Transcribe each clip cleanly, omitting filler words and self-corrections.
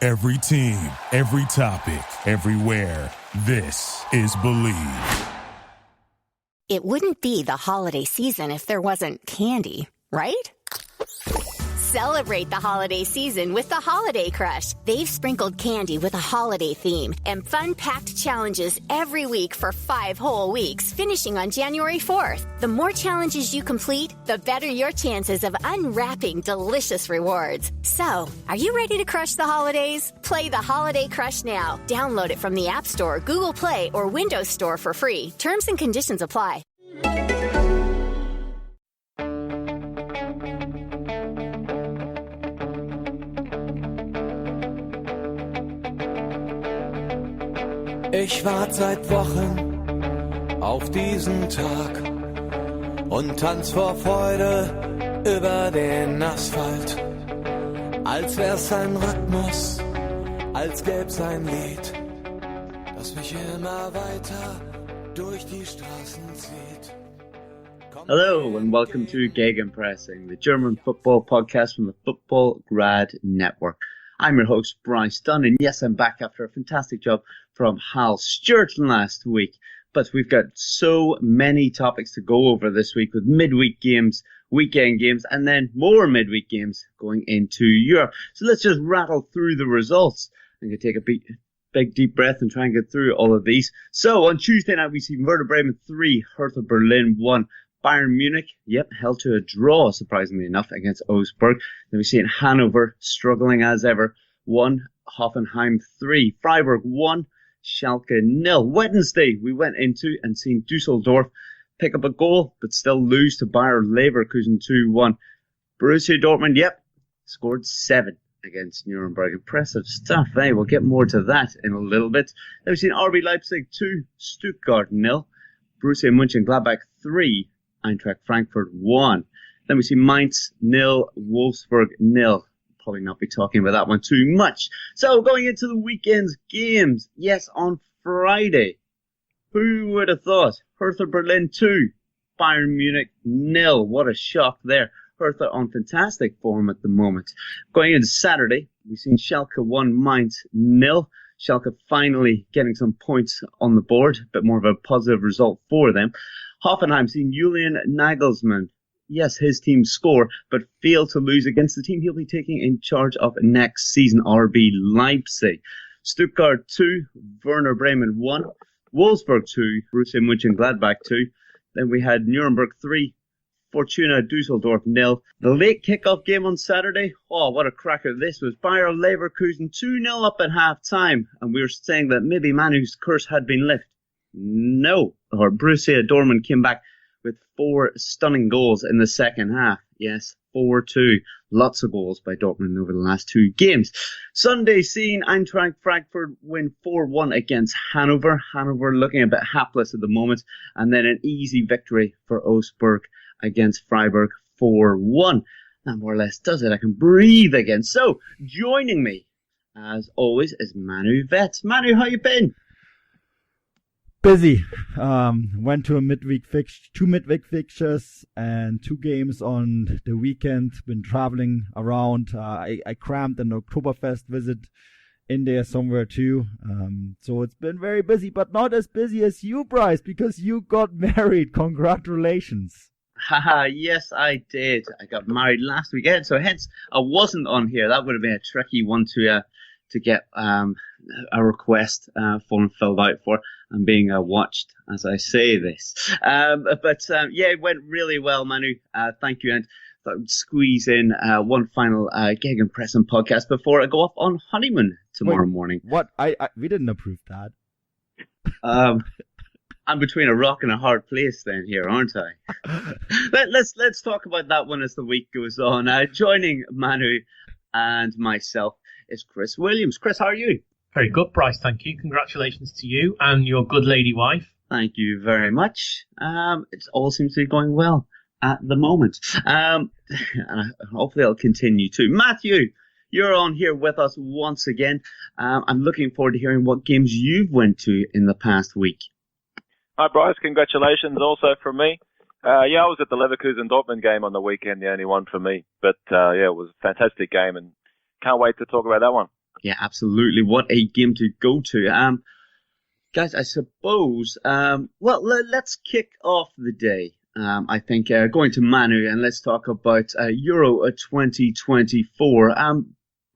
Every team, every topic, everywhere. This is Believe. It wouldn't be the holiday season if there wasn't candy, right? Celebrate the holiday season with the Holiday Crush. They've sprinkled candy with a holiday theme and fun-packed challenges every week for 5 whole weeks, finishing on January 4th. The more challenges you complete, the better your chances of unwrapping delicious rewards. So, are you ready to crush the holidays? Play the Holiday Crush now. Download it from the App Store, Google Play, or Windows Store for free. Terms and conditions apply. Ich warte seit Wochen auf diesen Tag und tanz vor Freude über den Asphalt. Als wär's ein Rhythmus, als gäb's ein Lied, das mich immer weiter durch die Straßen zieht. Hello and welcome to Gegenpressing, the German football podcast from the Football Grad Network. I'm your host, Bryce Dunn, and yes, I'm back after a fantastic job from Hal Stewart last week. But we've got so many topics to go over this week with midweek games, weekend games, and then more midweek games going into Europe. So let's just rattle through the results. I'm going to take a big deep breath and try and get through all of these. So on Tuesday night, we see Werder Bremen 3, Hertha Berlin 1. Bayern Munich, held to a draw, surprisingly enough, against Augsburg. Then we see in Hanover, struggling as ever, 1, Hoffenheim 3, Freiburg 1, Schalke 0. Wednesday, we went into and seen Dusseldorf pick up a goal, but still lose to Bayer Leverkusen 2-1. Borussia Dortmund, scored 7 against Nuremberg. Impressive stuff, eh? We'll get more to that in a little bit. Then we've seen RB Leipzig 2, Stuttgart 0, Borussia Mönchengladbach 3, Eintracht Frankfurt 1. Then we see Mainz 0, Wolfsburg 0. Probably not be talking about that one too much. So going into the weekend's games, yes, on Friday, who would have thought? Hertha Berlin 2, Bayern Munich 0. What a shock there. Hertha on fantastic form at the moment. Going into Saturday, we've seen Schalke 1, Mainz 0. Schalke finally getting some points on the board, a bit more of a positive result for them. Hoffenheim seen Julian Nagelsmann, yes, his team score, but fail to lose against the team he'll be taking in charge of next season, RB Leipzig. Stuttgart 2, Werder Bremen 1, Wolfsburg 2, Borussia Mönchengladbach 2. Then we had Nuremberg 3, Fortuna Dusseldorf 0. The late kickoff game on Saturday, what a cracker this was. Bayer Leverkusen 2-0 up at half-time, and we were saying that maybe Manu's curse had been lifted. No, or Borussia Dortmund came back with 4 stunning goals in the second half. Yes, 4-2. Lots of goals by Dortmund over the last 2 games. Sunday seen Eintracht Frankfurt win 4-1 against Hanover. Hanover looking a bit hapless at the moment. And then an easy victory for Augsburg against Freiburg 4-1. That more or less does it. I can breathe again. So, joining me, as always, is Manuel Veth. Manu, how you been? Busy. Went to two midweek fixtures and 2 games on the weekend. Been traveling around. I crammed an Oktoberfest visit in there somewhere too. So it's been very busy, but not as busy as you, Bryce, because you got married. Congratulations. Haha, yes, I did. I got married last weekend, so hence I wasn't on here. That would have been a tricky one to get a request form filled out for. I'm being watched as I say this. It went really well, Manu. Thank you. And I thought I would squeeze in one final Gegenpressing podcast before I go off on honeymoon tomorrow morning. What? We didn't approve that. I'm between a rock and a hard place then here, aren't I? Let's talk about that one as the week goes on. Joining Manu and myself is Chris Williams. Chris, how are you? Very good, Bryce, thank you. Congratulations to you and your good lady wife. Thank you very much. It all seems to be going well at the moment. And hopefully it'll continue too. Matthew, you're on here with us once again. I'm looking forward to hearing what games you've went to in the past week. Hi, Bryce. Congratulations also from me. I was at the Leverkusen Dortmund game on the weekend, the only one for me. But, it was a fantastic game and can't wait to talk about that one. Yeah, absolutely. What a game to go to. Guys, I suppose, let's kick off the day. I think going to Manu, and let's talk about Euro 2024.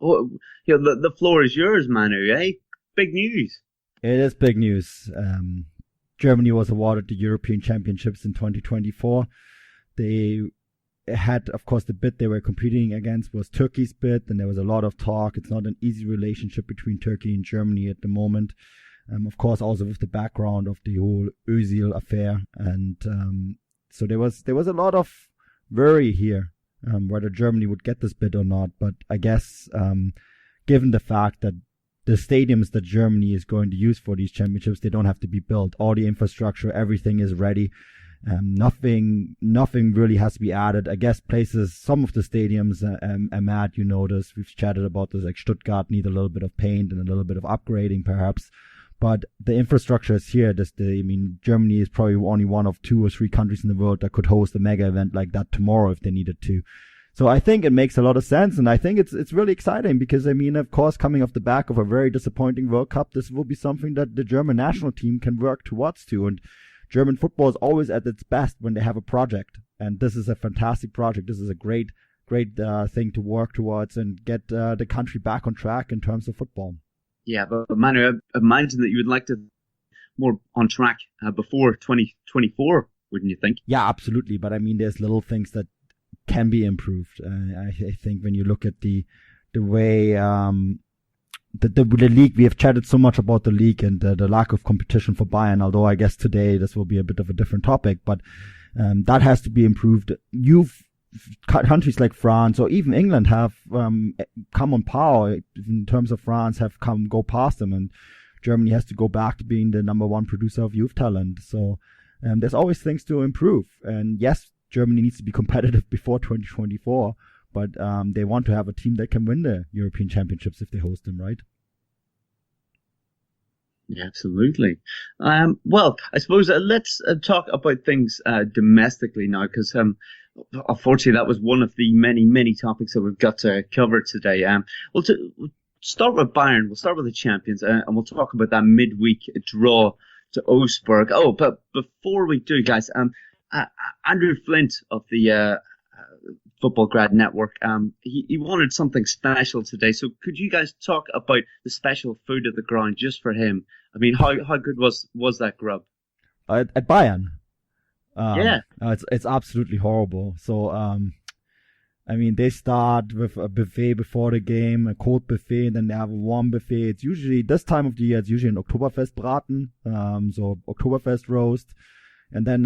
The floor is yours, Manu. Big news. It is big news. Germany was awarded the European Championships in 2024. They had, of course, the bid they were competing against was Turkey's bid, and there was a lot of talk. It's not an easy relationship between Turkey and Germany at the moment. Of course, also with the background of the whole Özil affair, and so there was a lot of worry here whether Germany would get this bid or not. But I guess given the fact that the stadiums that Germany is going to use for these championships, they don't have to be built. All the infrastructure, everything is ready. Nothing really has to be added. I guess some of the stadiums, Matt, you know this, we've chatted about this, like Stuttgart need a little bit of paint and a little bit of upgrading perhaps. But the infrastructure is here. Germany is probably only one of 2 or 3 countries in the world that could host a mega event like that tomorrow if they needed to. So I think it makes a lot of sense, and I think it's really exciting because, of course, coming off the back of a very disappointing World Cup, this will be something that the German national team can work towards too. And German football is always at its best when they have a project, and this is a fantastic project. This is a great thing to work towards and get the country back on track in terms of football. Yeah, but Manu, I imagine that you would like to more on track before 2024, wouldn't you think? Yeah, absolutely. But there's little things that can be improved. I think when you look at the way the league, we have chatted so much about the league and the lack of competition for Bayern, although I guess today this will be a bit of a different topic, but that has to be improved. Countries like France or even England have come on par in terms of France, have go past them, and Germany has to go back to being the number 1 producer of youth talent. So there's always things to improve. And yes, Germany needs to be competitive before 2024, but they want to have a team that can win the European Championships if they host them, right? Yeah, absolutely. Well, I suppose let's talk about things domestically now, because unfortunately that was one of the many topics that we've got to cover today. We'll start with Bayern. We'll start with the champions, and we'll talk about that midweek draw to Augsburg. Oh, but before we do, guys, Andrew Flint of the Football Grad Network, he wanted something special today. So could you guys talk about the special food at the ground just for him? How good was that grub? At Bayern? Yeah. It's absolutely horrible. So, they start with a buffet before the game, a cold buffet, and then they have a warm buffet. It's usually, this time of the year, it's usually an Oktoberfest braten, so Oktoberfest roast. And then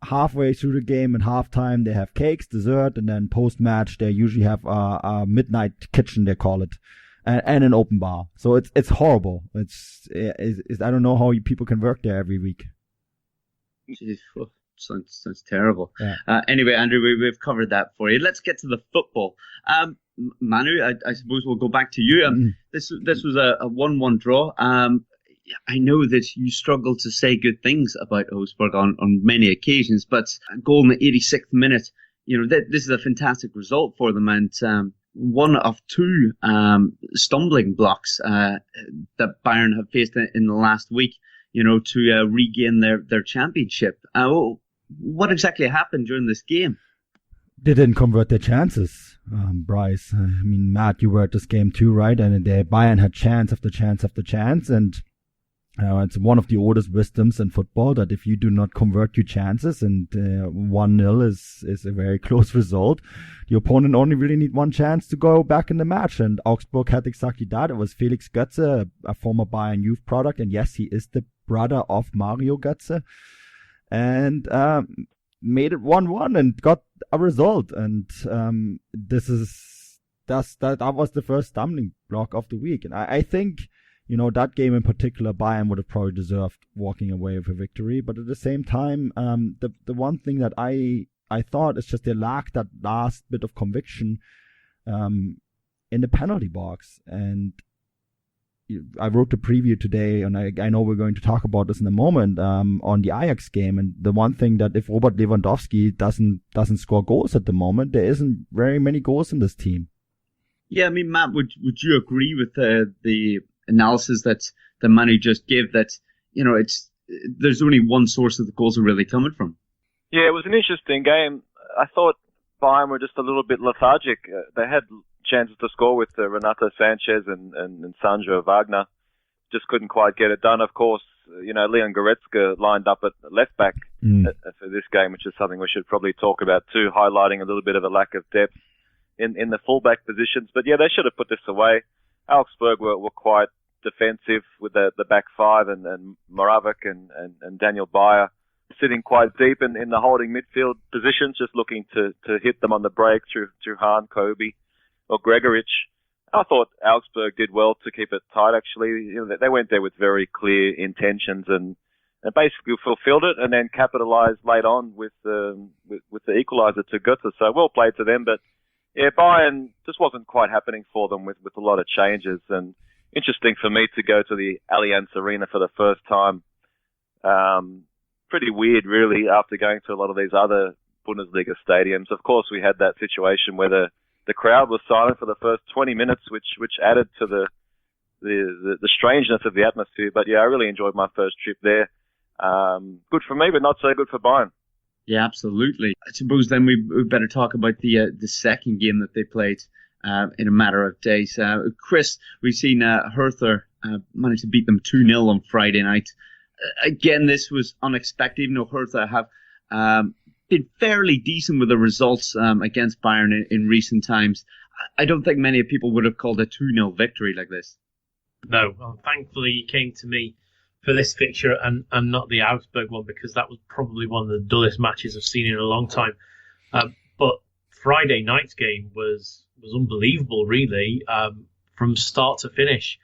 halfway through the game and halftime, they have cakes, dessert, and then post-match, they usually have a midnight kitchen, they call it, and an open bar. So it's horrible. It's I don't know how people can work there every week. Jeez, sounds terrible. Yeah. Anyway, Andrew, we've covered that for you. Let's get to the football. Manu, I suppose we'll go back to you. This was a 1-1 draw. I know that you struggle to say good things about Augsburg on many occasions, but a goal in the 86th minute, this is a fantastic result for them, and one of 2 stumbling blocks that Bayern have faced in the last week, to regain their championship. What exactly happened during this game? They didn't convert their chances, Bryce. Matt, you were at this game too, right? And Bayern had chance after chance after chance, and it's one of the oldest wisdoms in football that if you do not convert your chances, and 1-0 is a very close result, the opponent only really need 1 chance to go back in the match. And Augsburg had exactly that. It was Felix Götze, a former Bayern youth product, and yes, he is the brother of Mario Götze, and made it 1-1 and got a result. And that was the first stumbling block of the week. And I think, that game in particular, Bayern would have probably deserved walking away with a victory. But at the same time, the one thing that I thought is just they lacked that last bit of conviction in the penalty box. And I wrote the preview today, and I know we're going to talk about this in a moment, on the Ajax game. And the one thing that if Robert Lewandowski doesn't score goals at the moment, there isn't very many goals in this team. Yeah, I mean, Matt, would you agree with the analysis that Manu just gave, that, there's only one source that the goals are really coming from? Yeah, it was an interesting game. I thought Bayern were just a little bit lethargic. They had chances to score with Renato Sanchez and Sandro Wagner. Just couldn't quite get it done. Of course, Leon Goretzka lined up at left back for this game, which is something we should probably talk about too, highlighting a little bit of a lack of depth in the fullback positions. But yeah, they should have put this away. Augsburg were quite defensive with the back five and Moravec and Daniel Bayer sitting quite deep in the holding midfield positions, just looking to hit them on the break through Hahn, Kobe or Gregoritsch. I thought Augsburg did well to keep it tight, actually. They went there with very clear intentions and basically fulfilled it, and then capitalized late on with the equalizer to Götze. So well played to them, but yeah, Bayern just wasn't quite happening for them with a lot of changes. And interesting for me to go to the Allianz Arena for the first time. Pretty weird, really, after going to a lot of these other Bundesliga stadiums. Of course, we had that situation where the crowd was silent for the first 20 minutes, which added to the strangeness of the atmosphere. But yeah, I really enjoyed my first trip there. Good for me, but not so good for Bayern. Yeah, absolutely. I suppose then we better talk about the second game that they played in a matter of days. Chris, we've seen Hertha manage to beat them 2-0 on Friday night. Again, this was unexpected, even though Hertha have been fairly decent with the results against Bayern in recent times. I don't think many people would have called a 2-0 victory like this. No, well, thankfully he came to me for this fixture and not the Augsburg one, because that was probably one of the dullest matches I've seen in a long time. But Friday night's game was unbelievable, really, from start to finish.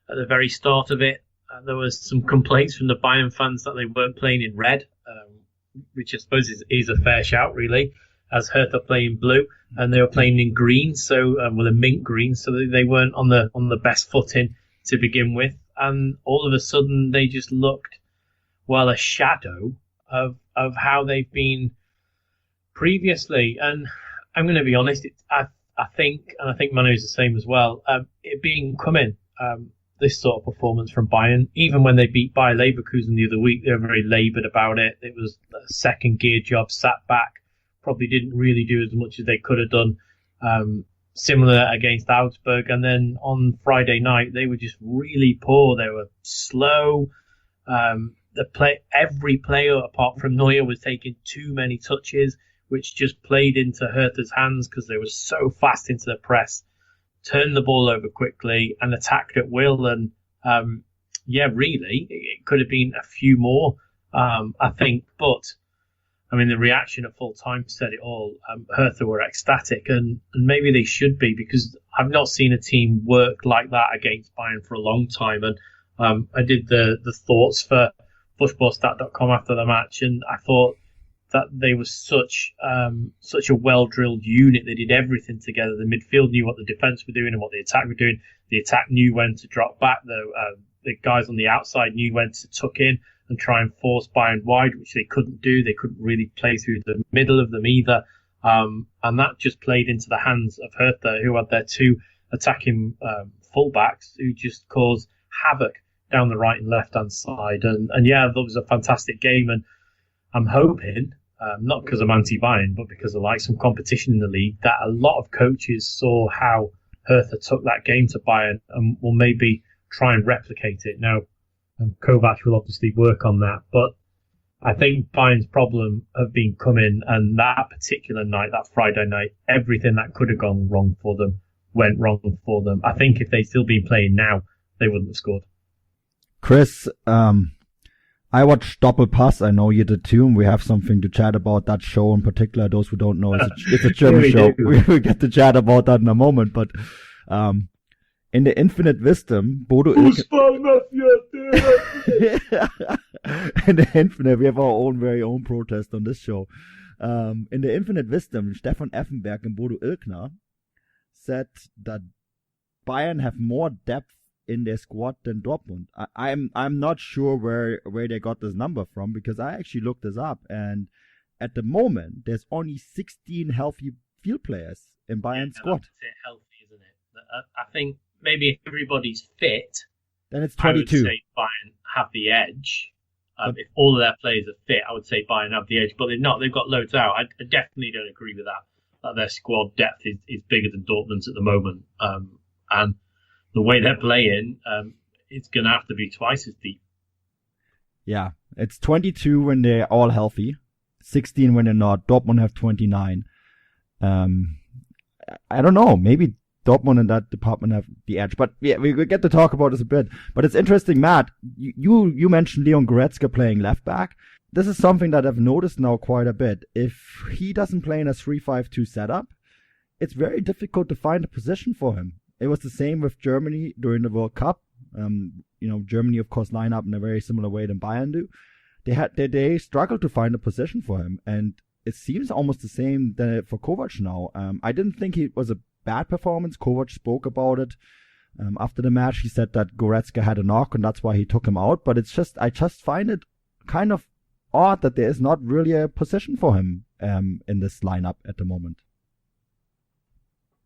At the very start of it, there was some complaints from the Bayern fans that they weren't playing in red, which I suppose is a fair shout, really, as Hertha playing blue, and they were playing in green, so with a mint green, so they weren't on the best footing to begin with. And all of a sudden, they just looked, well, a shadow of how they've been previously. And I'm going to be honest, I think Manu's the same as well. It being coming, this sort of performance from Bayern, even when they beat Bayer Leverkusen the other week, they were very laboured about it. It was a second gear job, sat back, probably didn't really do as much as they could have done. Similar against Augsburg, and then on Friday night they were just really poor. They were slow. Every player apart from Neuer was taking too many touches, which just played into Hertha's hands because they were so fast into the press, turned the ball over quickly and attacked at will. And really, it could have been a few more, I think, but I mean, the reaction at full time said it all. Hertha were ecstatic, and maybe they should be, because I've not seen a team work like that against Bayern for a long time. And I did the thoughts for fussballstat.com after the match, and I thought that they were such a well-drilled unit. They did everything together. The midfield knew what the defence were doing and what the attack were doing. The attack knew when to drop back. The guys on the outside knew when to tuck in and try and force Bayern wide, which they couldn't do. They couldn't really play through the middle of them either. And that just played into the hands of Hertha, who had their two attacking fullbacks who just caused havoc down the right and left-hand side. And yeah, that was a fantastic game. And I'm hoping, not because I'm anti-Bayern, but because I like some competition in the league, that a lot of coaches saw how Hertha took that game to Bayern and will maybe try and replicate it. Now, Kovac will obviously work on that, but I think Bayern's problem have been coming, and that particular night, that Friday night, everything that could have gone wrong for them went wrong for them. I think if they'd still been playing now, they wouldn't have scored. Chris, I watched Doppelpass. I know you did too, and we have something to chat about that show in particular. Those who don't know, it's a German show. We'll get to chat about that in a moment, but in the infinite wisdom, Bodo in the infinite, we have our very own protest on this show. In the infinite wisdom, Stefan Effenberg and Bodo Ilkner said that Bayern have more depth in their squad than Dortmund. I'm not sure where they got this number from, because I actually looked this up, and at the moment there's only 16 healthy field players in Bayern's squad. That's healthy, isn't it? I think maybe if everybody's fit, then it's 22. I would say Bayern have the edge. If all of their players are fit, I would say Bayern have the edge, but they're not. They've got loads out. I definitely don't agree with that their squad depth is bigger than Dortmund's at the moment. And the way they're playing, it's going to have to be twice as deep. Yeah, it's 22 when they're all healthy, 16 when they're not. Dortmund have 29. I don't know. Maybe Dortmund in that department have the edge. But yeah, we get to talk about this a bit. But it's interesting, Matt. You mentioned Leon Goretzka playing left back. This is something that I've noticed now quite a bit. If he doesn't play in a 3-5-2 setup, it's very difficult to find a position for him. It was the same with Germany during the World Cup. Germany, of course, line up in a very similar way than Bayern do. They struggled to find a position for him, and it seems almost the same for Kovac now. I didn't think it was a bad performance. Kovac spoke about it after the match. He said that Goretzka had a knock, and that's why he took him out. But I just find it kind of odd that there is not really a position for him in this lineup at the moment.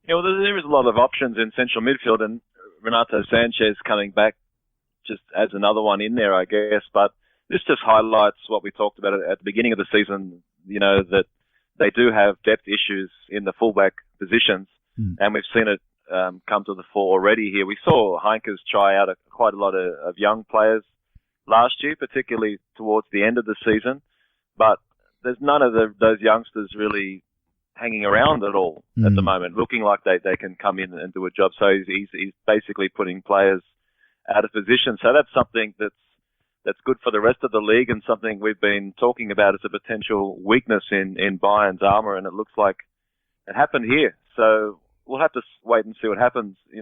Yeah, well, there is a lot of options in central midfield, and Renato Sanchez coming back just adds another one in there, I guess. But this just highlights what we talked about at the beginning of the season, that they do have depth issues in the fullback positions, and we've seen it come to the fore already here. We saw Heinkes try out quite a lot of young players last year, particularly towards the end of the season, but there's none of those youngsters really hanging around at all at the moment, looking like they can come in and do a job. So he's basically putting players out of position. So that's something that's good for the rest of the league, and something we've been talking about as a potential weakness in Bayern's armour, and it looks like it happened here. So we'll have to wait and see what happens. We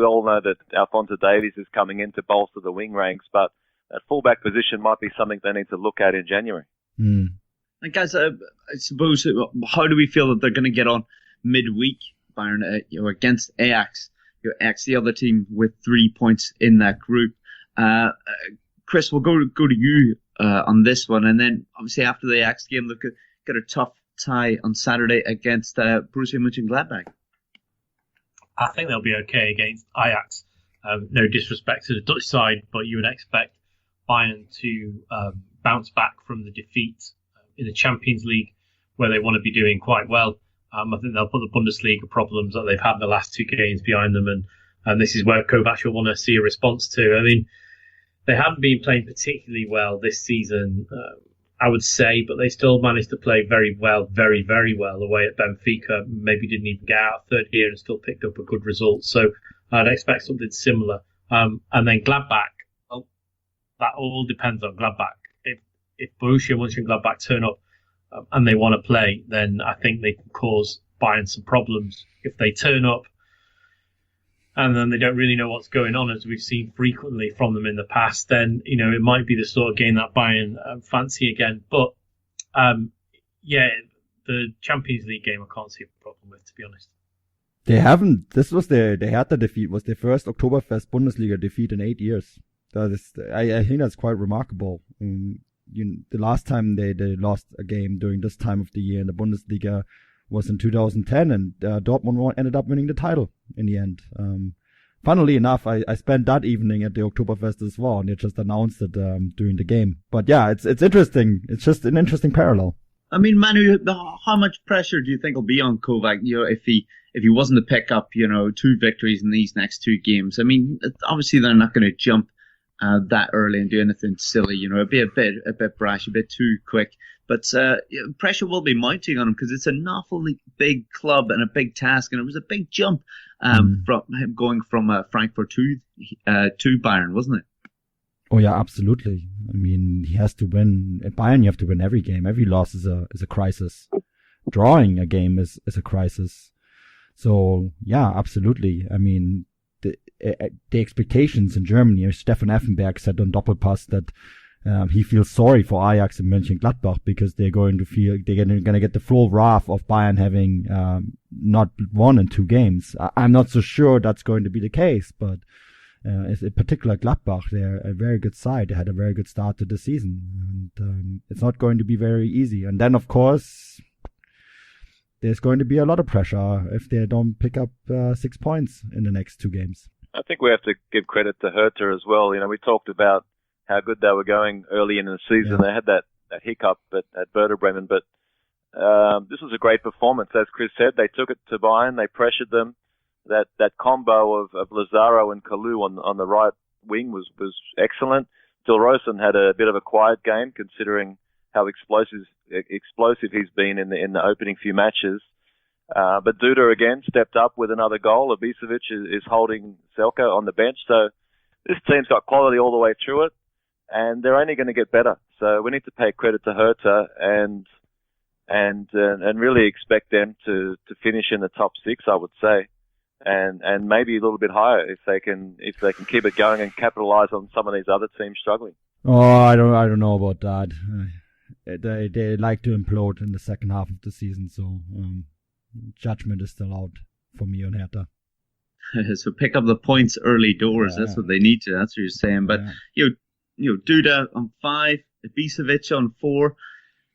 all know that Alphonso Davies is coming in to bolster the wing ranks, but that fullback position might be something they need to look at in January. And guys, I suppose, how do we feel that they're going to get on midweek, Bayern, against Ajax? Ajax, the other team with 3 points in that group. Chris, we'll go to you on this one, and then obviously after the Ajax game, they've got a tough tie on Saturday against Borussia Mönchengladbach. I think they'll be okay against Ajax. No disrespect to the Dutch side, but you would expect Bayern to bounce back from the defeat in the Champions League, where they want to be doing quite well. I think they'll put the Bundesliga problems that they've had the last two games behind them, and this is where Kovac will want to see a response to. I mean, they haven't been playing particularly well this season, I would say, but they still managed to play very well, very, very well away at Benfica. Maybe didn't even get out of third gear and still picked up a good result. So I'd expect something similar. And then Gladbach, that all depends on Gladbach. If Borussia Mönchengladbach turn up and they want to play, then I think they can cause Bayern some problems. If they turn up and then they don't really know what's going on, as we've seen frequently from them in the past, then it might be the sort of game that Bayern fancy again. But the Champions League game I can't see a problem with, to be honest. They haven't. This was the Hertha defeat, was their first Oktoberfest Bundesliga defeat in 8 years. That is, I think that's quite remarkable. The last time they lost a game during this time of the year in the Bundesliga was in 2010, and Dortmund ended up winning the title in the end. Funnily enough, I spent that evening at the Oktoberfest as well, and they just announced it during the game. But yeah, it's interesting. It's just an interesting parallel. I mean, Manu, how much pressure do you think will be on Kovac? If he wasn't to pick up 2 victories in these next 2 games. I mean, obviously they're not going to jump that early and do anything silly. It'd be a bit brash, a bit too quick. But pressure will be mounting on him because it's an awfully big club and a big task, and it was a big jump from him going from Frankfurt to Bayern, wasn't it? Oh yeah, absolutely. I mean, he has to win. At Bayern, you have to win every game. Every loss is a crisis. Drawing a game is a crisis. So yeah, absolutely. I mean, the expectations in Germany. Stefan Effenberg said on Doppelpass that he feels sorry for Ajax and Mönchengladbach because they're going to get the full wrath of Bayern having not won in 2 games. I'm not so sure that's going to be the case, but in particular Gladbach, they're a very good side. They had a very good start to the season, and it's not going to be very easy. And then, of course, there's going to be a lot of pressure if they don't pick up 6 points in the next 2 games. I think we have to give credit to Hertha as well. We talked about how good they were going early in the season. They had that hiccup at Werder Bremen, but this was a great performance. As Chris said, they took it to Bayern, they pressured them. That combo of Lazaro and Kalou on the right wing was excellent. Dilrosun had a bit of a quiet game, considering how explosive he's been in the opening few matches. But Duda again stepped up with another goal. Ibisevic is holding Selko on the bench. So this team's got quality all the way through it, and they're only going to get better. So we need to pay credit to Hertha and really expect them to finish in the top 6, I would say, and maybe a little bit higher if they can keep it going and capitalize on some of these other teams struggling. Oh, I don't know about that. They like to implode in the second half of the season, so judgment is still out for me on Hertha. So pick up the points early doors. That's what they need to. That's what you're saying. But Duda on 5, Ibisevic on 4.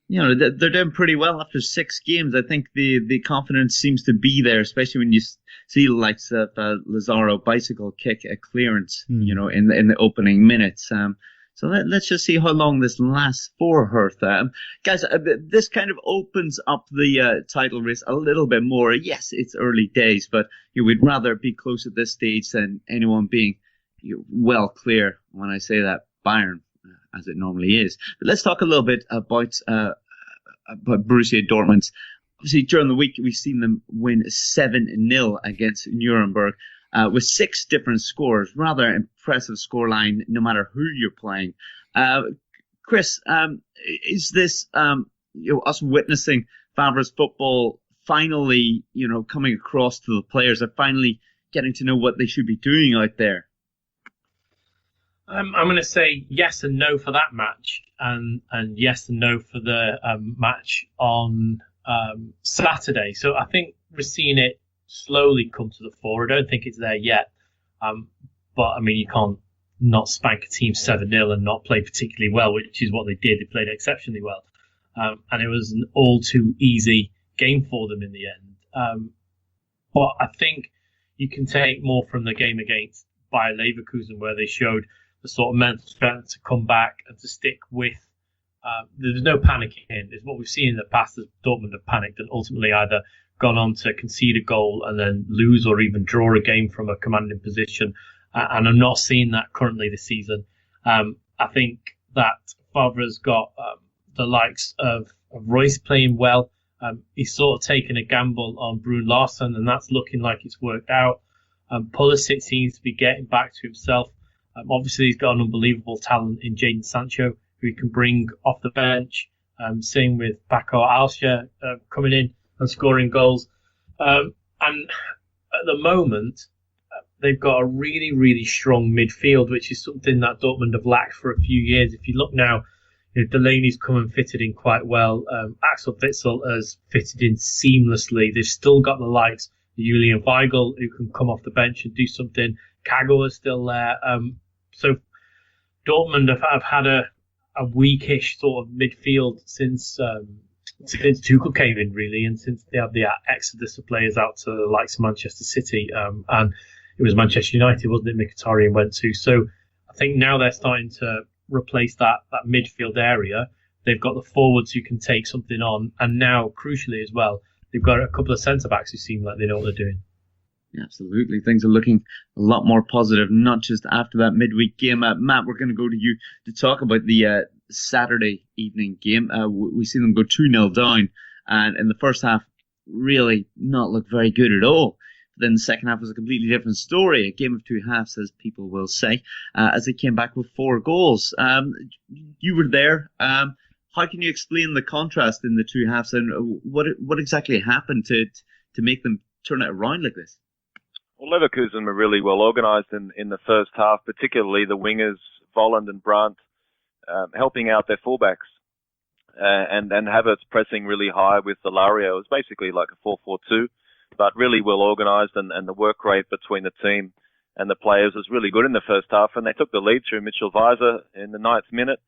They're doing pretty well after 6 games. I think the confidence seems to be there, especially when you see the likes of Lazaro bicycle kick a clearance, in the opening minutes. So let's just see how long this lasts for Hertha. Guys, this kind of opens up the title race a little bit more. Yes, it's early days, but we'd rather be close at this stage than anyone being well clear. When I say that, Bayern, as it normally is. But let's talk a little bit about Borussia Dortmund. Obviously, during the week, we've seen them win 7-0 against Nuremberg. With 6 different scores, rather impressive scoreline, no matter who you're playing. Chris, is this us witnessing Favre's football finally, coming across to the players? Are finally getting to know what they should be doing out there? I'm going to say yes and no for that match, and yes and no for the match on Saturday. So I think we're seeing it slowly come to the fore. I don't think it's there yet. But I mean, you can't not spank a team 7-0 and not play particularly well, which is what they did. They played exceptionally well. And it was an all too easy game for them in the end. But I think you can take more from the game against Bayer Leverkusen, where they showed the sort of mental strength to come back and to stick with. There's no panicking. It's what we've seen in the past, as Dortmund have panicked and ultimately either gone on to concede a goal and then lose or even draw a game from a commanding position. And I'm not seeing that currently this season. I think that Favre's got the likes of Royce playing well. He's sort of taken a gamble on Brun Larsen, and that's looking like it's worked out. Pulisic seems to be getting back to himself. Obviously, he's got an unbelievable talent in Jadon Sancho, who he can bring off the bench. Same with Paco Alcia coming in and scoring goals. And at the moment, they've got a really, really strong midfield, which is something that Dortmund have lacked for a few years. If you look now, Delaney's come and fitted in quite well. Axel Witsel has fitted in seamlessly. They've still got the likes of Julian Weigl, who can come off the bench and do something. Kago is still there. So Dortmund have had a weakish sort of midfield since Tuchel came in, really, and since they had the exodus of players out to the likes of Manchester City, and it was Manchester United, wasn't it, Mkhitaryan went to. So I think now they're starting to replace that midfield area. They've got the forwards who can take something on, and now, crucially as well, they've got a couple of centre-backs who seem like they know what they're doing. Absolutely. Things are looking a lot more positive, not just after that midweek game. Matt, we're going to go to you to talk about the Saturday evening game. We see them go 2-0 down, and in the first half, really not look very good at all. Then the second half was a completely different story, a game of 2 halves, as people will say, as they came back with 4 goals. You were there. How can you explain the contrast in the 2 halves, and what exactly happened to make them turn it around like this? Well, Leverkusen were really well organised in the first half, particularly the wingers, Volland and Brandt, helping out their fullbacks. And Havertz pressing really high with Ilario. It was basically like a 4-4-2, but really well organised, and the work rate between the team and the players was really good in the first half, and they took the lead through Mitchell Weiser in the 9th minute.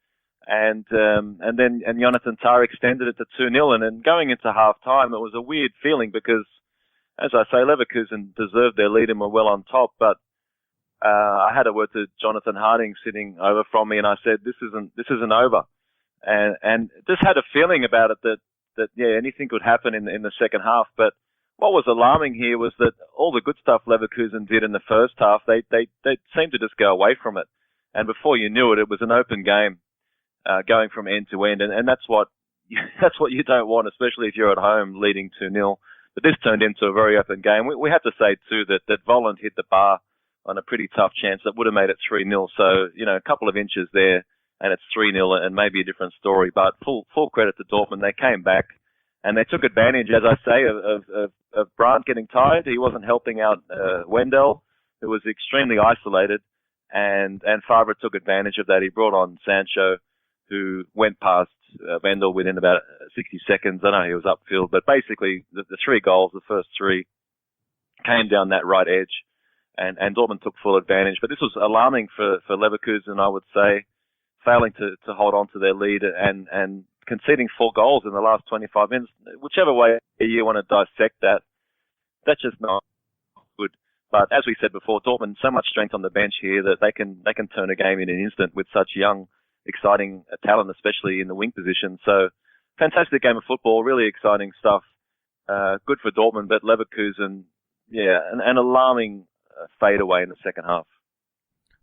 And Jonathan Tah extended it to 2-0. And then going into half-time, it was a weird feeling because, as I say, Leverkusen deserved their lead and were well on top. But I had a word to Jonathan Harding sitting over from me, and I said, this isn't over. And just had a feeling about it that anything could happen in the second half. But what was alarming here was that all the good stuff Leverkusen did in the first half, they seemed to just go away from it. And before you knew it, it was an open game, going from end to end. And that's what you don't want, especially if you're at home leading 2-0. But this turned into a very open game. We have to say, too, that Volland hit the bar on a pretty tough chance that would have made it 3-0. So, a couple of inches there, and it's 3-0 and maybe a different story. But full credit to Dortmund. They came back and they took advantage, as I say, of Brandt getting tired. He wasn't helping out Wendell, who was extremely isolated. And Favre took advantage of that. He brought on Sancho, who went past Wendell within about 60 seconds. I know he was upfield, but basically the three goals, the first three, came down that right edge. And Dortmund took full advantage. But this was alarming for Leverkusen, I would say, failing to hold on to their lead and conceding 4 goals in the last 25 minutes. Whichever way you want to dissect that, that's just not good. But as we said before, Dortmund, so much strength on the bench here that they can turn a game in an instant with such young, exciting talent, especially in the wing position. So fantastic game of football, really exciting stuff. Good for Dortmund, but Leverkusen, an alarming fade away in the second half.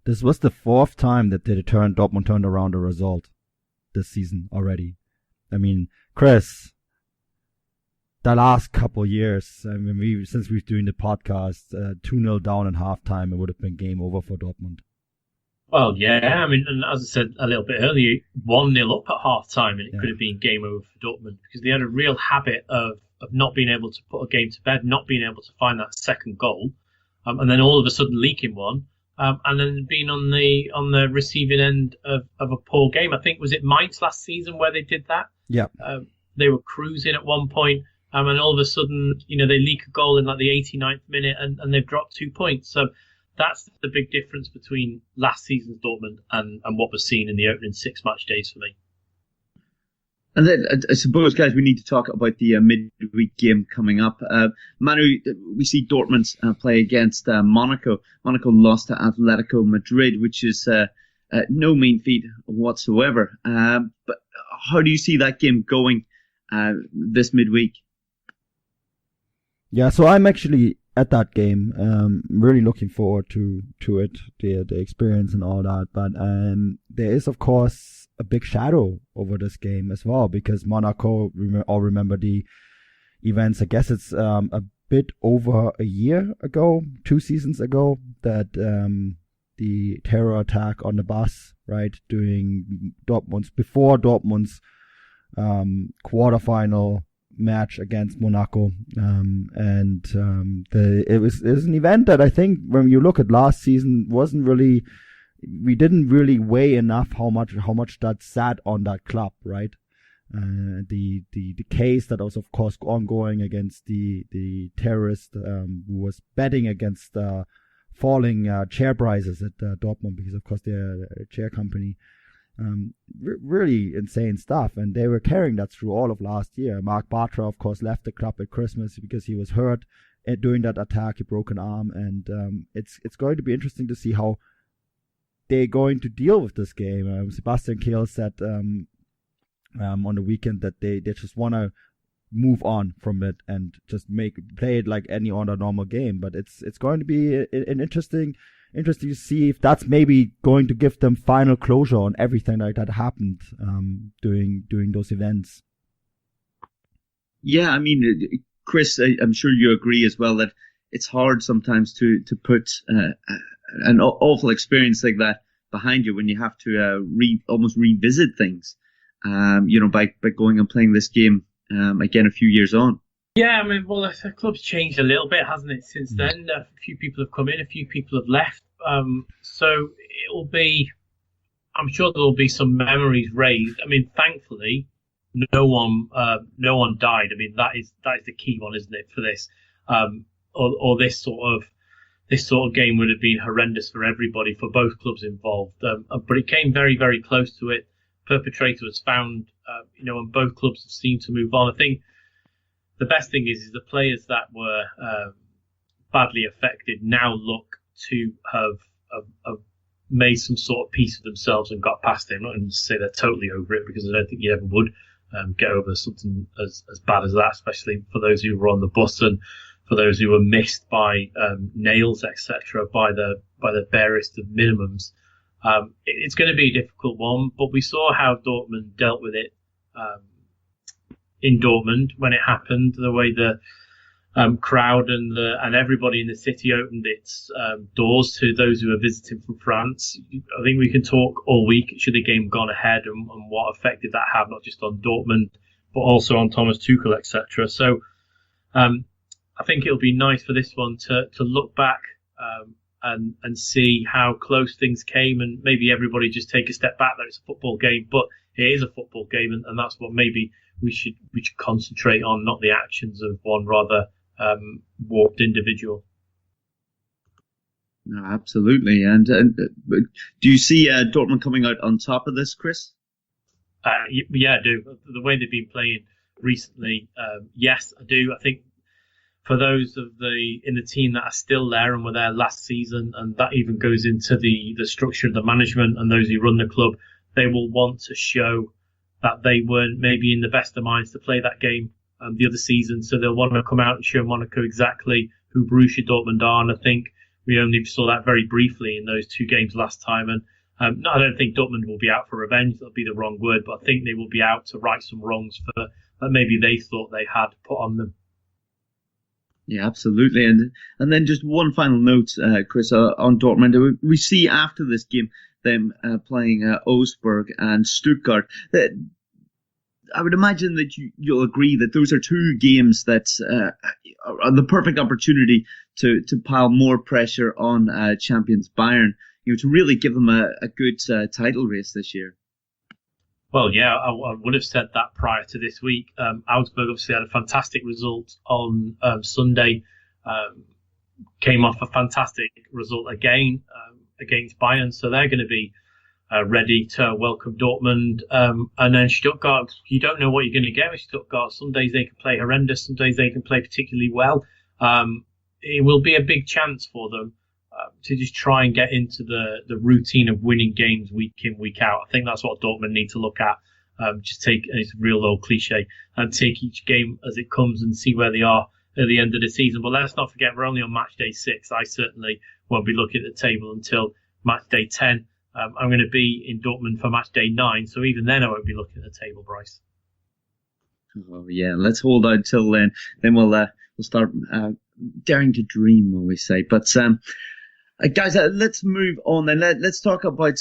This was the 4th time that Dortmund turned around a result this season already. I mean, Chris, the last couple of years, since we've doing the podcast, 2-0 down in halftime, it would have been game over for Dortmund. Well, yeah, I mean, and as I said a little bit earlier, 1-0 up at halftime, and it could have been game over for Dortmund because they had a real habit of not being able to put a game to bed, not being able to find that second goal, and then all of a sudden leaking one, and then being on the receiving end of a poor game. I think, was it Mainz last season where they did that? Yeah. They were cruising at one point, and all of a sudden, they leak a goal in like the 89th minute, and they've dropped 2 points. So that's the big difference between last season's Dortmund and what was seen in the opening 6 match days for me. And then I suppose, guys, we need to talk about the midweek game coming up. Manu, we see Dortmund play against Monaco. Monaco lost to Atletico Madrid, which is no mean feat whatsoever. But how do you see that game going this midweek? Yeah, so I'm actually at that game. Really looking forward to it, the experience and all that. But there is, of course, a big shadow over this game as well, because Monaco, all remember the events. I guess it's a bit over a year ago, 2 seasons ago, that the terror attack on the bus, right, before Dortmund's quarterfinal match against Monaco, it was an event that I think, when you look at last season, we didn't really weigh enough how much that sat on that club, right? The case that was, of course, ongoing against the terrorist who was betting against falling chair prices at Dortmund, because of course they're a chair company. Really insane stuff, and they were carrying that through all of last year. Marc Bartra, of course, left the club at Christmas because he was hurt during that attack. He broke an arm, and it's going to be interesting to see how they're going to deal with this game. Sebastian Kehl said on the weekend that they just want to move on from it and just play it like any other normal game. But it's going to be an interesting to see if that's maybe going to give them final closure on everything like that happened during those events. Yeah, I mean, Chris, I'm sure you agree as well that it's hard sometimes to put an awful experience like that behind you when you have to almost revisit things, by going and playing this game again a few years on. Yeah, I mean, well, the club's changed a little bit, hasn't it, since then? A few people have come in, a few people have left. So I'm sure there'll be some memories raised. I mean, thankfully, no one died. I mean, that is the key one, isn't it, for this? Or this sort of game would have been horrendous for everybody, for both clubs involved. But it came very, very close to it. perpetrator was found, and both clubs have seemed to move on. I think the best thing is the players that were badly affected now look to have made some sort of peace with themselves and got past it. I'm not going to say they're totally over it, because I don't think you ever would get over something as bad as that, especially for those who were on the bus and for those who were missed by nails, etc., by the barest of minimums. It's going to be a difficult one, but we saw how Dortmund dealt with it in Dortmund when it happened, the way the crowd and everybody in the city opened its doors to those who are visiting from France. I think we can talk all week, should the game gone ahead, and what effect did that have, not just on Dortmund, but also on Thomas Tuchel, etc. So I think it'll be nice for this one to look back and see how close things came, and maybe everybody just take a step back that it's a football game, but it is a football game, and that's what maybe we should concentrate on, not the actions of one rather warped individual. No, absolutely. And do you see Dortmund coming out on top of this, Chris? Yeah, I do. The way they've been playing recently, yes, I do. I think for those in the team that are still there and were there last season, and that even goes into the structure of the management and those who run the club, they will want to show that they weren't maybe in the best of minds to play that game the other season. So they'll want to come out and show Monaco exactly who Borussia Dortmund are. And I think we only saw that very briefly in those two games last time. And no, I don't think Dortmund will be out for revenge. That'll be the wrong word, but I think they will be out to right some wrongs that maybe they thought they had put on them. Yeah, absolutely. And then just one final note, Chris, on Dortmund. We see after this game them playing Augsburg and Stuttgart. I would imagine that you'll agree that those are two games that are the perfect opportunity to pile more pressure on champions Bayern, to really give them a good title race this year. Well, yeah, I would have said that prior to this week. Augsburg obviously had a fantastic result on Sunday, came off a fantastic result again against Bayern, so they're going to be ready to welcome Dortmund. And then Stuttgart, you don't know what you're going to get with Stuttgart. Some days they can play horrendous, some days they can play particularly well. It will be a big chance for them to just try and get into the routine of winning games week in, week out. I think that's what Dortmund need to look at. Just take, and it's a real old cliche, and take each game as it comes and see where they are at the end of the season. But let's not forget, we're only on match day 6. I certainly won't be looking at the table until match day 10. I'm going to be in Dortmund for match day 9, so even then I won't be looking at the table, Bryce. Oh yeah, let's hold out till then. Then we'll start daring to dream, we say. But guys, let's move on then. Let's talk about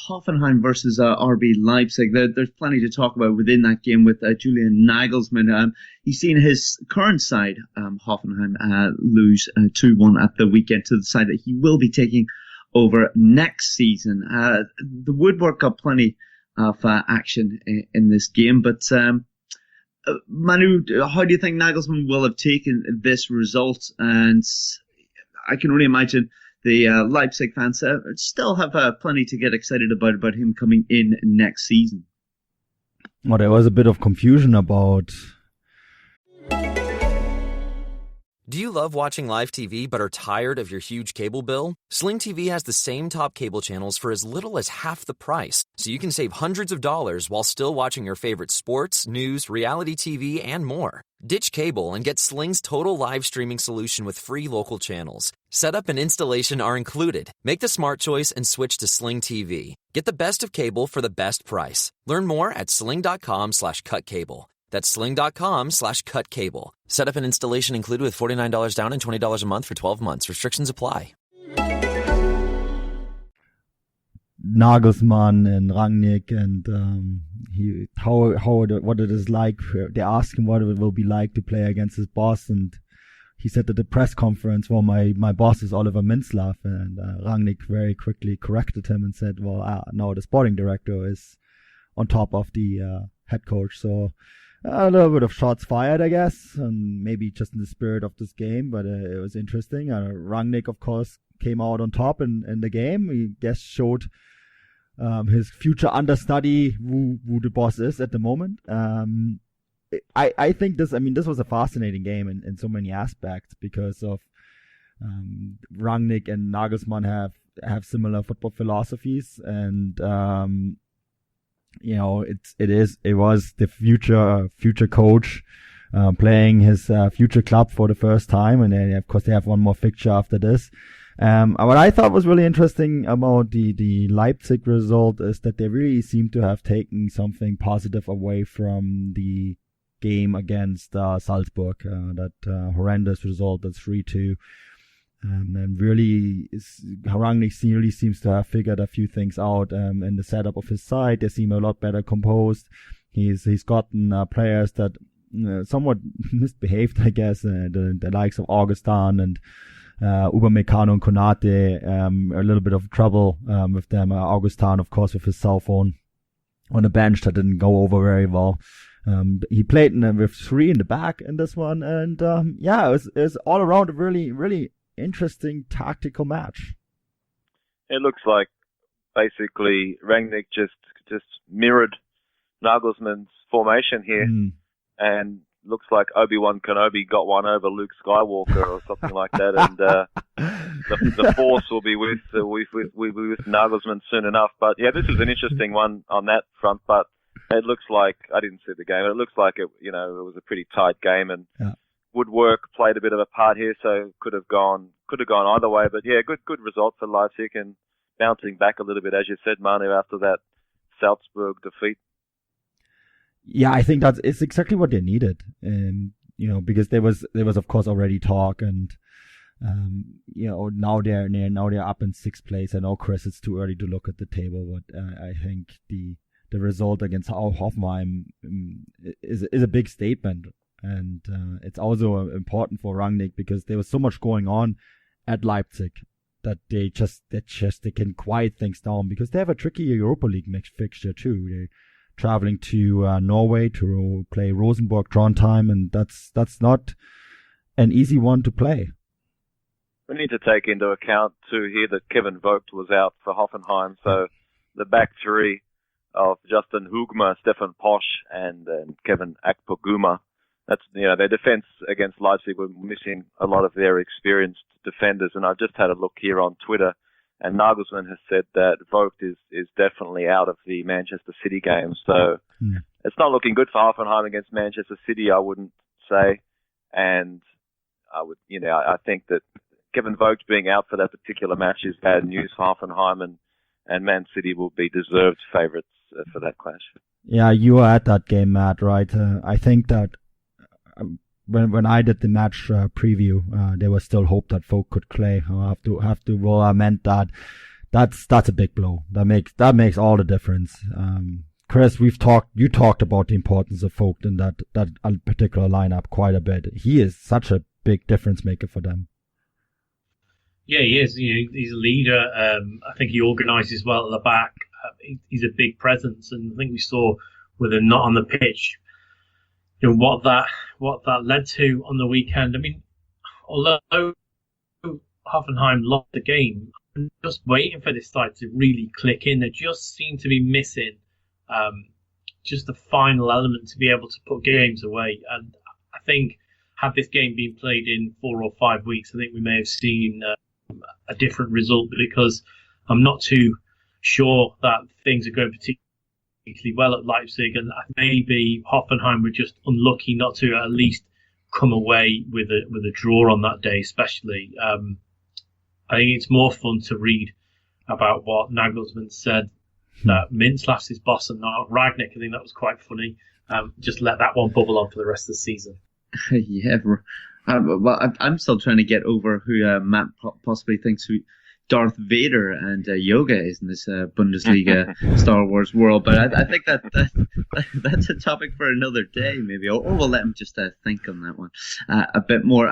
Hoffenheim versus RB Leipzig. There's plenty to talk about within that game with Julian Nagelsmann. He's seen his current side, Hoffenheim, lose 2-1 at the weekend to the side that he will be taking over next season. The woodwork got plenty of action in this game, but Manu, how do you think Nagelsmann will have taken this result? And I can only imagine the Leipzig fans still have plenty to get excited about him coming in next season. Well, there was a bit of confusion about... Do you love watching live TV but are tired of your huge cable bill? Sling TV has the same top cable channels for as little as half the price, so you can save hundreds of dollars while still watching your favorite sports, news, reality TV, and more. Ditch cable and get Sling's total live streaming solution with free local channels. Setup and installation are included. Make the smart choice and switch to Sling TV. Get the best of cable for the best price. Learn more at sling.com/cutcable. That's sling.com/cutcable. Setup and installation included with $49 down and $20 a month for 12 months. Restrictions apply. Nagelsmann and Rangnick, and what it is like. They asked him what it will be like to play against his boss, and he said at the press conference, well, my boss is Oliver Mintzlaff, and Rangnick very quickly corrected him and said, well, no, the sporting director is on top of the head coach. So a little bit of shots fired, I guess, and maybe just in the spirit of this game, but it was interesting. Rangnick, of course, came out on top in the game. He showed his future understudy, who the boss is at the moment. I think this was a fascinating game in so many aspects because of Rangnick and Nagelsmann have similar football philosophies, and it was the future coach playing his future club for the first time, and then of course they have one more fixture after this. What I thought was really interesting about the Leipzig result is that they really seem to have taken something positive away from the game against Salzburg, that horrendous result, that's 3-2. And really, Rangnick really seems to have figured a few things out in the setup of his side. They seem a lot better composed. He's gotten players that somewhat misbehaved, I guess, the likes of Augustin and Upamecano and Konate, a little bit of trouble with them. Augustin, of course, with his cell phone on the bench, that didn't go over very well. He played with 3 in the back in this one, and it was all around a really, really interesting tactical match. It looks like basically Rangnick just mirrored Nagelsmann's formation here, and looks like Obi-Wan Kenobi got one over Luke Skywalker or something like that, and the Force will be with Nagelsmann soon enough. But yeah, this is an interesting one on that front. But it looks like, I didn't see the game, but it looks like it was a pretty tight game, and Woodwork played a bit of a part here, so could have gone either way. But yeah, good result for Leipzig, and bouncing back a little bit, as you said, Manu, after that Salzburg defeat. Yeah, I think it's exactly what they needed, because there was of course already talk, and now they're up in 6th place. I know, Chris, it's too early to look at the table, but I think the result against Hoffenheim is a big statement. And it's also important for Rangnick because there was so much going on at Leipzig that they can quiet things down, because they have a tricky Europa League fixture too. They're traveling to Norway to play Rosenborg Trondheim, and that's not an easy one to play. We need to take into account too here that Kevin Vogt was out for Hoffenheim, so the back three of Justin Hugma, Stefan Posch, and Kevin Akpoguma. That's, their defense against Leipzig were missing a lot of their experienced defenders. And I've just had a look here on Twitter, and Nagelsmann has said that Vogt is definitely out of the Manchester City game. So it's not looking good for Hoffenheim against Manchester City, I wouldn't say. And I think that Kevin Vogt being out for that particular match is bad news for Hoffenheim, and Man City will be deserved favourites for that clash. Yeah, you were at that game, Matt, right? I think that when I did the match preview, there was still hope that Vogt could play. I have to lament that. That's a big blow. That makes all the difference. Chris, you talked about the importance of Vogt in that particular lineup quite a bit. He is such a big difference maker for them. Yeah, he is. He's a leader. I think he organises well at the back. He's a big presence, and I think we saw with him not on the pitch, what that led to on the weekend. I mean, although Hoffenheim lost the game, I'm just waiting for this side to really click in. They just seem to be missing just the final element to be able to put games away. And I think had this game been played in 4 or 5 weeks, I think we may have seen a different result, because I'm not too sure that things are going particularly well at Leipzig, and maybe Hoffenheim were just unlucky not to at least come away with a draw on that day. Especially, I think it's more fun to read about what Nagelsmann said, that Mintz laughs his boss and not Rangnick. I think that was quite funny. Just let that one bubble on for the rest of the season. Yeah, well, I'm still trying to get over who Matt possibly thinks who Darth Vader and yoga is in this Bundesliga Star Wars world, but I think that's a topic for another day, maybe, or we'll let him just think on that one a bit more.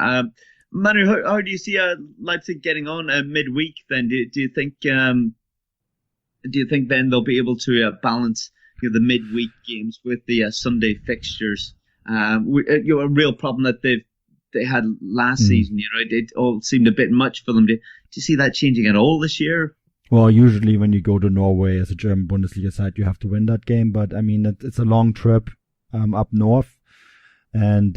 Manu, how do you see Leipzig getting on midweek? Then do you think then they'll be able to balance the midweek games with the Sunday fixtures? A real problem that they had last season. It all seemed a bit much for them. Do you see that changing at all this year? Well, usually when you go to Norway as a German Bundesliga side, you have to win that game. But I mean, it's a long trip up north, and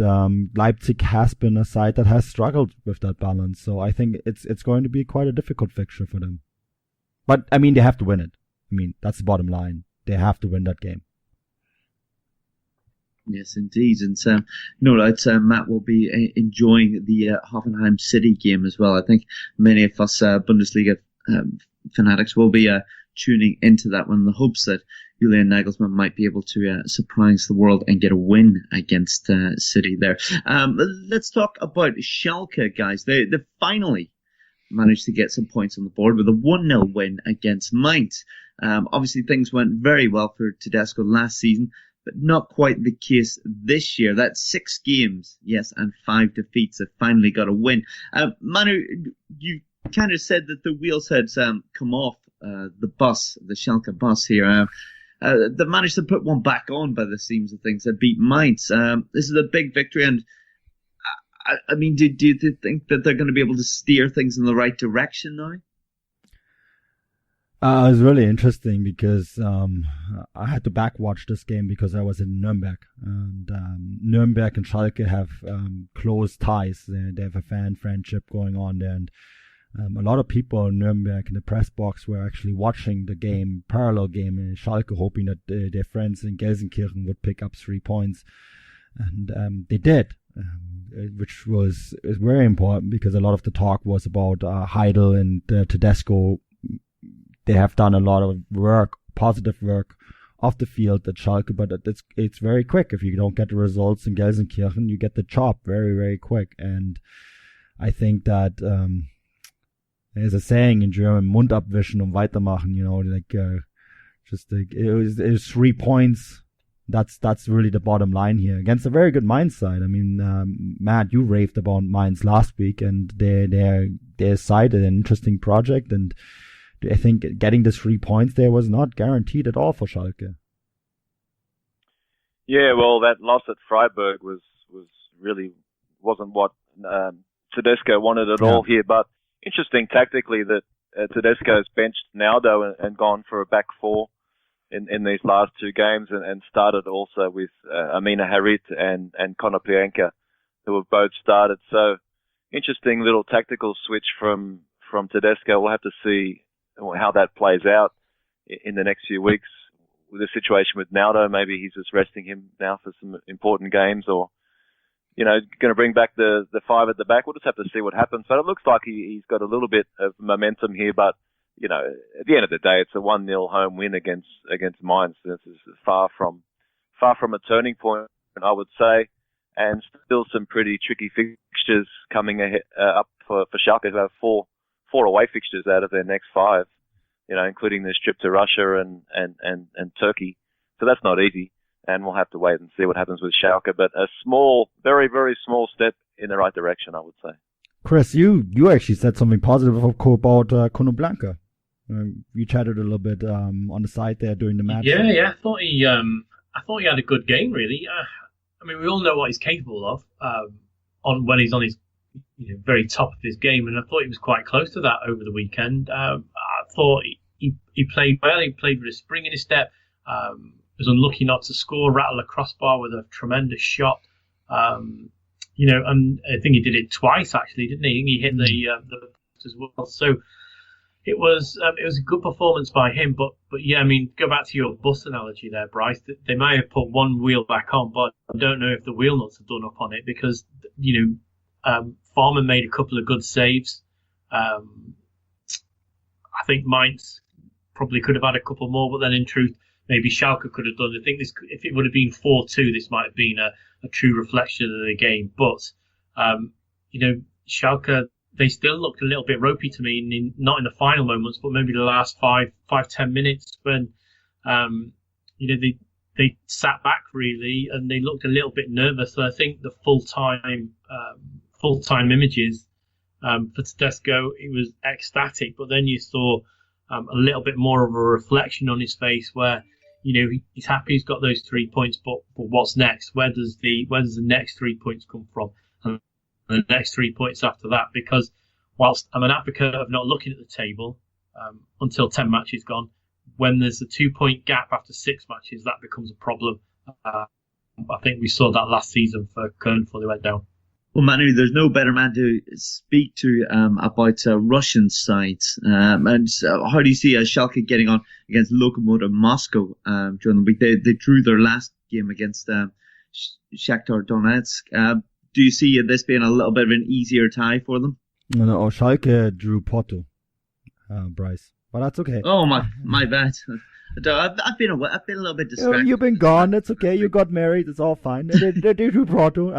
Leipzig has been a side that has struggled with that balance. So I think it's going to be quite a difficult fixture for them. But I mean, they have to win it. I mean, that's the bottom line. They have to win that game. Yes, indeed. And no doubt Matt will be enjoying the Hoffenheim City game as well. I think many of us Bundesliga fanatics will be tuning into that one in the hopes that Julian Nagelsmann might be able to surprise the world and get a win against City there. Let's talk about Schalke, guys. They finally managed to get some points on the board with a 1-0 win against Mainz. Obviously, things went very well for Tedesco last season, but not quite the case this year. That's 6 games, yes, and 5 defeats that finally got a win. Manu, you kind of said that the wheels had come off the Schalke bus here. They managed to put one back on by the seams of things. They beat Mainz. This is a big victory, and I mean, do you think that they're going to be able to steer things in the right direction now? It was really interesting because I had to backwatch this game because I was in Nuremberg, and Nuremberg and Schalke have close ties. They have a fan friendship going on there, and a lot of people in Nuremberg in the press box were actually watching the game, parallel game in Schalke, hoping that their friends in Gelsenkirchen would pick up 3 points, and they did. Which was very important because a lot of the talk was about Heidel and Tedesco. They have done a lot of work, positive work off the field at Schalke, but it's very quick. If you don't get the results in Gelsenkirchen, you get the chop very, very quick. And I think that there's a saying in German, Mund abwischen und weitermachen, it was 3 points. That's really the bottom line here against a very good Mainz side. I mean, Matt, you raved about Mainz last week, and their side is an interesting project, and I think getting the 3 points there was not guaranteed at all for Schalke. Yeah, well, that loss at Freiburg wasn't what Tedesco wanted at all here, but interesting tactically that Tedesco's benched Naldo and gone for a back 4 in these last 2 games, and started also with Amina Harit and Konoplyanka, who have both started. So interesting little tactical switch from Tedesco. We'll have to see how that plays out in the next few weeks. With the situation with Naldo, maybe he's just resting him now for some important games, or going to bring back the 5 at the back. We'll just have to see what happens. But it looks like he's got a little bit of momentum here, but at the end of the day, it's a 1-0 home win against Mainz. This is far from a turning point, I would say, and still some pretty tricky fixtures coming ahead, up for Schalke. They have 4 away fixtures out of their next 5, including this trip to Russia and Turkey. So that's not easy, and we'll have to wait and see what happens with Schalke. But a small, very, very small step in the right direction, I would say. Chris, you actually said something positive about Konoplyanka. You chatted a little bit on the side there during the match. Yeah. I thought he had a good game, really. I mean, we all know what he's capable of when he's on his very top of his game, and I thought he was quite close to that over the weekend. I thought he played well. He played with a spring in his step. Was unlucky not to score, rattle a crossbar with a tremendous shot. And I think he did it twice actually, didn't he? He hit the post as well. So it was a good performance by him. But yeah, I mean, go back to your bus analogy there, Bryce. They may have put one wheel back on, but I don't know if the wheel nuts have done up on it, because Farmer made a couple of good saves. I think Mainz probably could have had a couple more, but then in truth, maybe Schalke could have done. I think if it would have been 4-2, this might have been a true reflection of the game. But Schalke, they still looked a little bit ropey to me, not in the final moments, but maybe the last 5-10 minutes when they sat back really, and they looked a little bit nervous. So I think the full time images for Tedesco, it was ecstatic, but then you saw a little bit more of a reflection on his face where he's happy he's got those 3 points, but what's next? Where does the next 3 points come from? And the next 3 points after that, because whilst I'm an advocate of not looking at the table, until 10 matches gone. When there's a 2-point gap after 6 matches, that becomes a problem. I think we saw that last season for Köln before they went down. Well, Manu, there's no better man to speak to about Russian sides. And how do you see Schalke getting on against Lokomotiv Moscow during the week? They drew their last game against Shakhtar Donetsk. Do you see this being a little bit of an easier tie for them? No, Schalke drew Porto, Bryce. But that's okay. Oh, my bad. I've been a little bit distracted. You've been gone. It's okay. You got married. It's all fine. They drew Porto.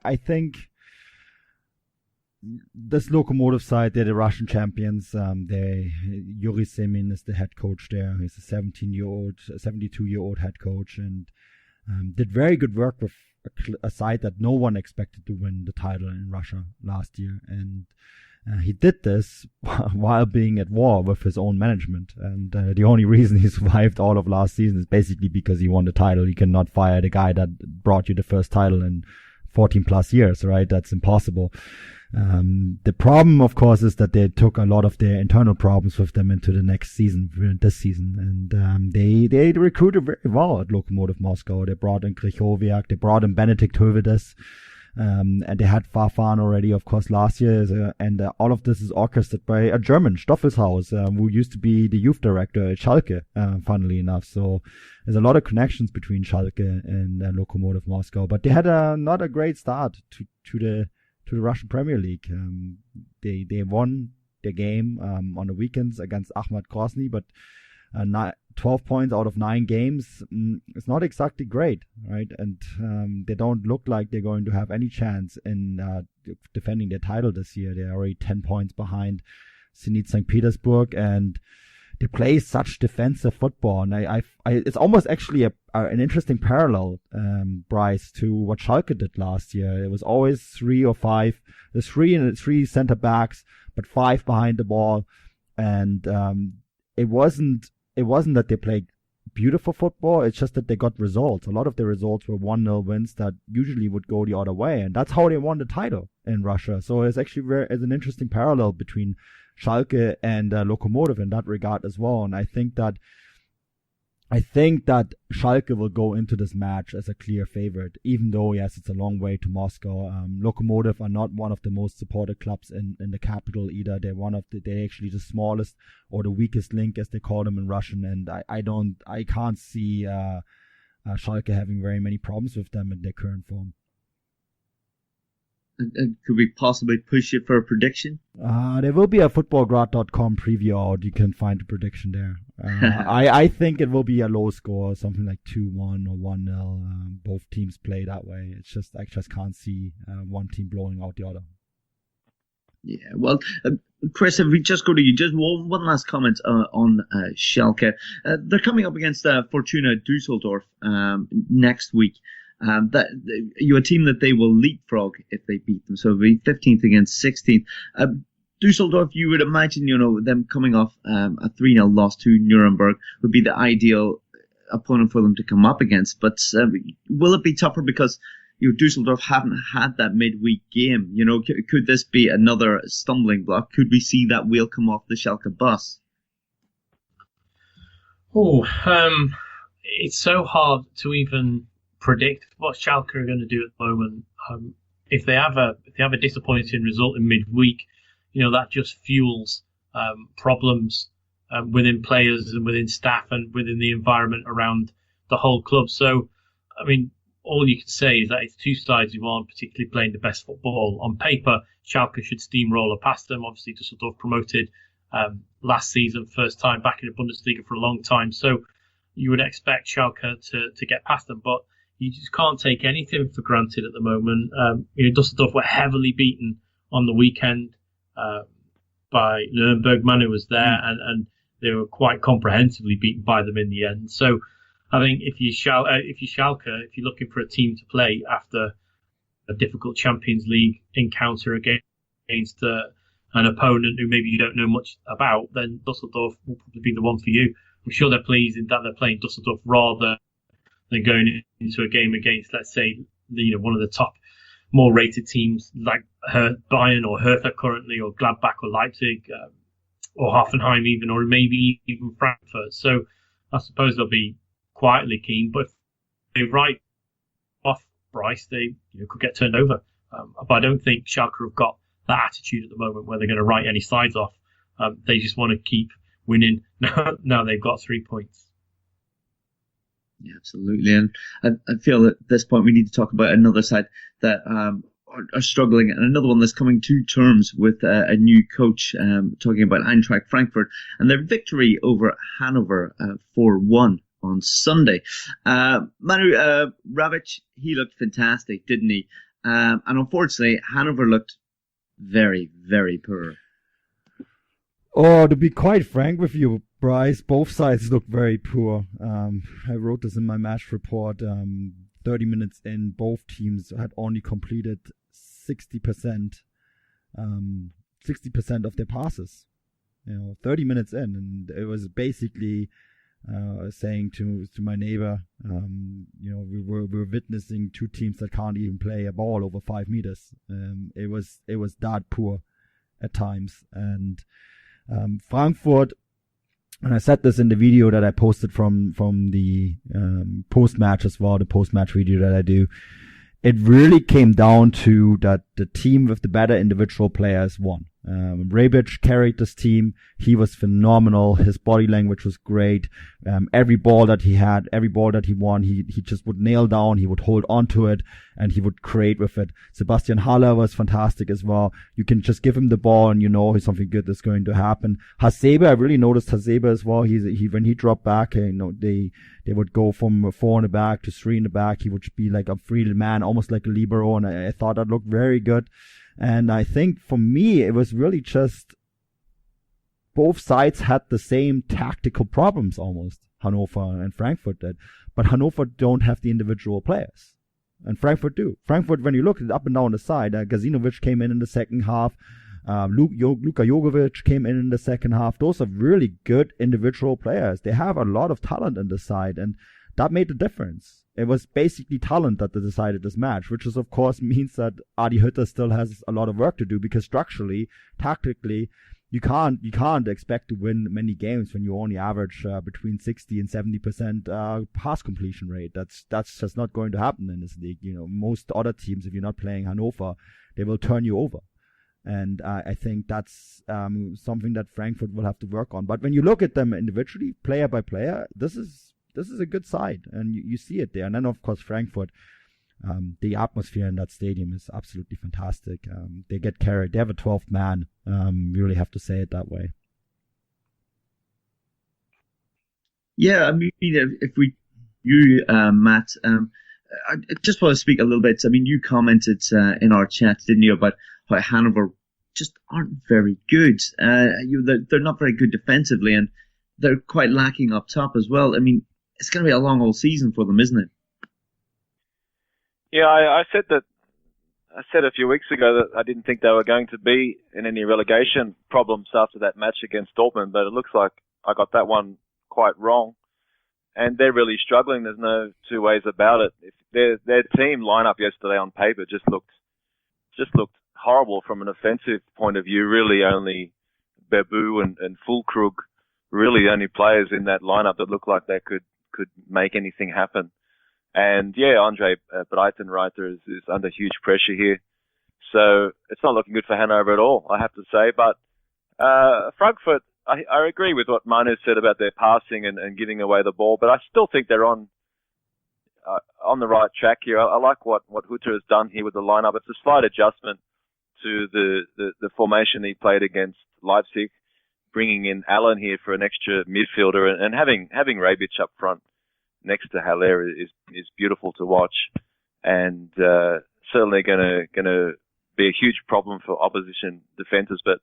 I think this Lokomotiv side, they're the Russian champions. Yuri Semin is the head coach there. He's a 72-year-old head coach, and did very good work with a side that no one expected to win the title in Russia last year. And he did this while being at war with his own management. And the only reason he survived all of last season is basically because he won the title. You cannot fire the guy that brought you the first title in 14 plus years, right? That's impossible. The problem, of course, is that they took a lot of their internal problems with them into the next season, this season. And they recruited very well at Lokomotiv Moscow. They brought in Krychowiak, they brought in Benedikt Hövedes, and they had Farfan already, of course, last year. And all of this is orchestrated by a German, Stoffelshaus, who used to be the youth director at Schalke, funnily enough. So there's a lot of connections between Schalke and Lokomotiv Moscow. But they had not a great start to the Russian Premier League. They won the game on the weekends against Akhmat Grozny, but 12 points out of 9 games, it's not exactly great, right? And they don't look like they're going to have any chance in defending their title this year. They're already 10 points behind Zenit St. Petersburg, and they play such defensive football. And it's almost actually an interesting parallel, Bryce, to what Schalke did last year. It was always 3 or 5. There's 3 center backs, but 5 behind the ball. And it wasn't that they played beautiful football. It's just that they got results. A lot of the results were 1-0 wins that usually would go the other way. And that's how they won the title in Russia. So it's actually it's an interesting parallel between Schalke and Lokomotiv in that regard as well. And I think that Schalke will go into this match as a clear favorite, even though, yes, it's a long way to Moscow. Lokomotiv are not one of the most supported clubs in the capital either. They're actually the smallest or the weakest link, as they call them in Russian. And I can't see Schalke having very many problems with them in their current form. And could we possibly push it for a prediction? There will be a footballgrad.com preview out. You can find the prediction there. I think it will be a low score, something like 2-1 or 1-0. Both teams play that way. It's just I just can't see one team blowing out the other. Yeah, well, Chris, if we just go to you, just one last comment on Schalke. They're coming up against Fortuna Düsseldorf next week. You're a team that they will leapfrog if they beat them. So it'll be 15th against 16th. Dusseldorf, you would imagine, them coming off a 3-0 loss to Nuremberg would be the ideal opponent for them to come up against. But will it be tougher because Dusseldorf haven't had that midweek game? Could this be another stumbling block? Could we see that wheel come off the Schalke bus? It's so hard to even predict what Schalke are going to do at the moment. If they have a disappointing result in midweek, that just fuels problems within players and within staff and within the environment around the whole club. So, all you can say is that it's two sides who aren't particularly playing the best football. On paper, Schalke should steamroller past them. Obviously, Düsseldorf promoted last season, first time back in the Bundesliga for a long time. So you would expect Schalke to get past them, but you just can't take anything for granted at the moment. Düsseldorf were heavily beaten on the weekend by Nuremberg. Manu was there, and they were quite comprehensively beaten by them in the end. So I think if you're Schalke, if you're looking for a team to play after a difficult Champions League encounter against an opponent who maybe you don't know much about, then Düsseldorf will probably be the one for you. I'm sure they're pleased in that they're playing Düsseldorf rather than going into a game against, let's say, one of the top, more rated teams like Bayern or Hertha currently, or Gladbach or Leipzig. or Hoffenheim even, or maybe even Frankfurt. So I suppose they'll be quietly keen, but if they write off Bryce, they could get turned over. But I don't think Schalke have got that attitude at the moment where they're going to write any sides off. They just want to keep winning. Now they've got 3 points. Yeah, absolutely. And I feel that at this point we need to talk about another side that are struggling, and another one that's coming to terms with a new coach, talking about Eintracht Frankfurt and their victory over Hanover 4-1 on Sunday. Manu Rabic, he looked fantastic, didn't he? And unfortunately, Hanover looked very, very poor. Oh, to be quite frank with you, Bryce, both sides look very poor. I wrote this in my match report. 30 minutes in, both teams had only completed 60% of their passes. 30 minutes in, and it was basically saying to my neighbor, we were witnessing two teams that can't even play a ball over 5 meters. It was that poor at times, and Frankfurt. And I said this in the video that I posted from the post-match as well, the post-match video that I do. It really came down to that the team with the better individual players won. Rebic carried this team. He was phenomenal. His body language was great. Every ball that he had, every ball that he won, he just would nail down. He would hold on to it and he would create with it. Sebastian Haller was fantastic as well. You can just give him the ball and something good is going to happen. Hasebe, I really noticed Hasebe as well. He when he dropped back, they would go from 4 in the back to 3 in the back. He would be like a free man, almost like a libero, and I thought that looked very good. And I think for me, it was really just both sides had the same tactical problems almost, Hannover and Frankfurt did. But Hannover don't have the individual players. And Frankfurt do. Frankfurt, when you look at it up and down the side, Gazinovic came in the second half. Luka Jogovic came in the second half. Those are really good individual players. They have a lot of talent in the side, and that made the difference. It was basically talent that they decided this match, which is of course means that Adi Hütter still has a lot of work to do, because structurally, tactically, you can't expect to win many games when you only average between 60 and 70% pass completion rate. That's just not going to happen in this league. Most other teams, if you're not playing Hannover, they will turn you over. And I think that's something that Frankfurt will have to work on. But when you look at them individually, player by player, this is a good side, and you see it there. And then, of course, Frankfurt, the atmosphere in that stadium is absolutely fantastic. They get carried. They have a 12th man. You really have to say it that way. Yeah, I mean, Matt, I just want to speak a little bit. I mean, you commented in our chat, didn't you, about how Hanover just aren't very good. They're not very good defensively, and they're quite lacking up top as well. I mean, it's going to be a long old season for them, isn't it? Yeah, I said a few weeks ago that I didn't think they were going to be in any relegation problems after that match against Dortmund, but it looks like I got that one quite wrong. And they're really struggling. There's no two ways about it. Their team lineup yesterday on paper just looked horrible from an offensive point of view. Really, only Bebu and Füllkrug, really the only players in that lineup that look like they could make anything happen. And yeah, Andre Breitenreiter is under huge pressure here. So it's not looking good for Hanover at all, I have to say. But Frankfurt, I agree with what Manu said about their passing and giving away the ball, but I still think they're on the right track here. I like what Hütter has done here with the lineup. It's a slight adjustment to the formation he played against Leipzig, bringing in Allen here for an extra midfielder, and having Rebic up front next to Haller is beautiful to watch, and certainly going to be a huge problem for opposition defenders. But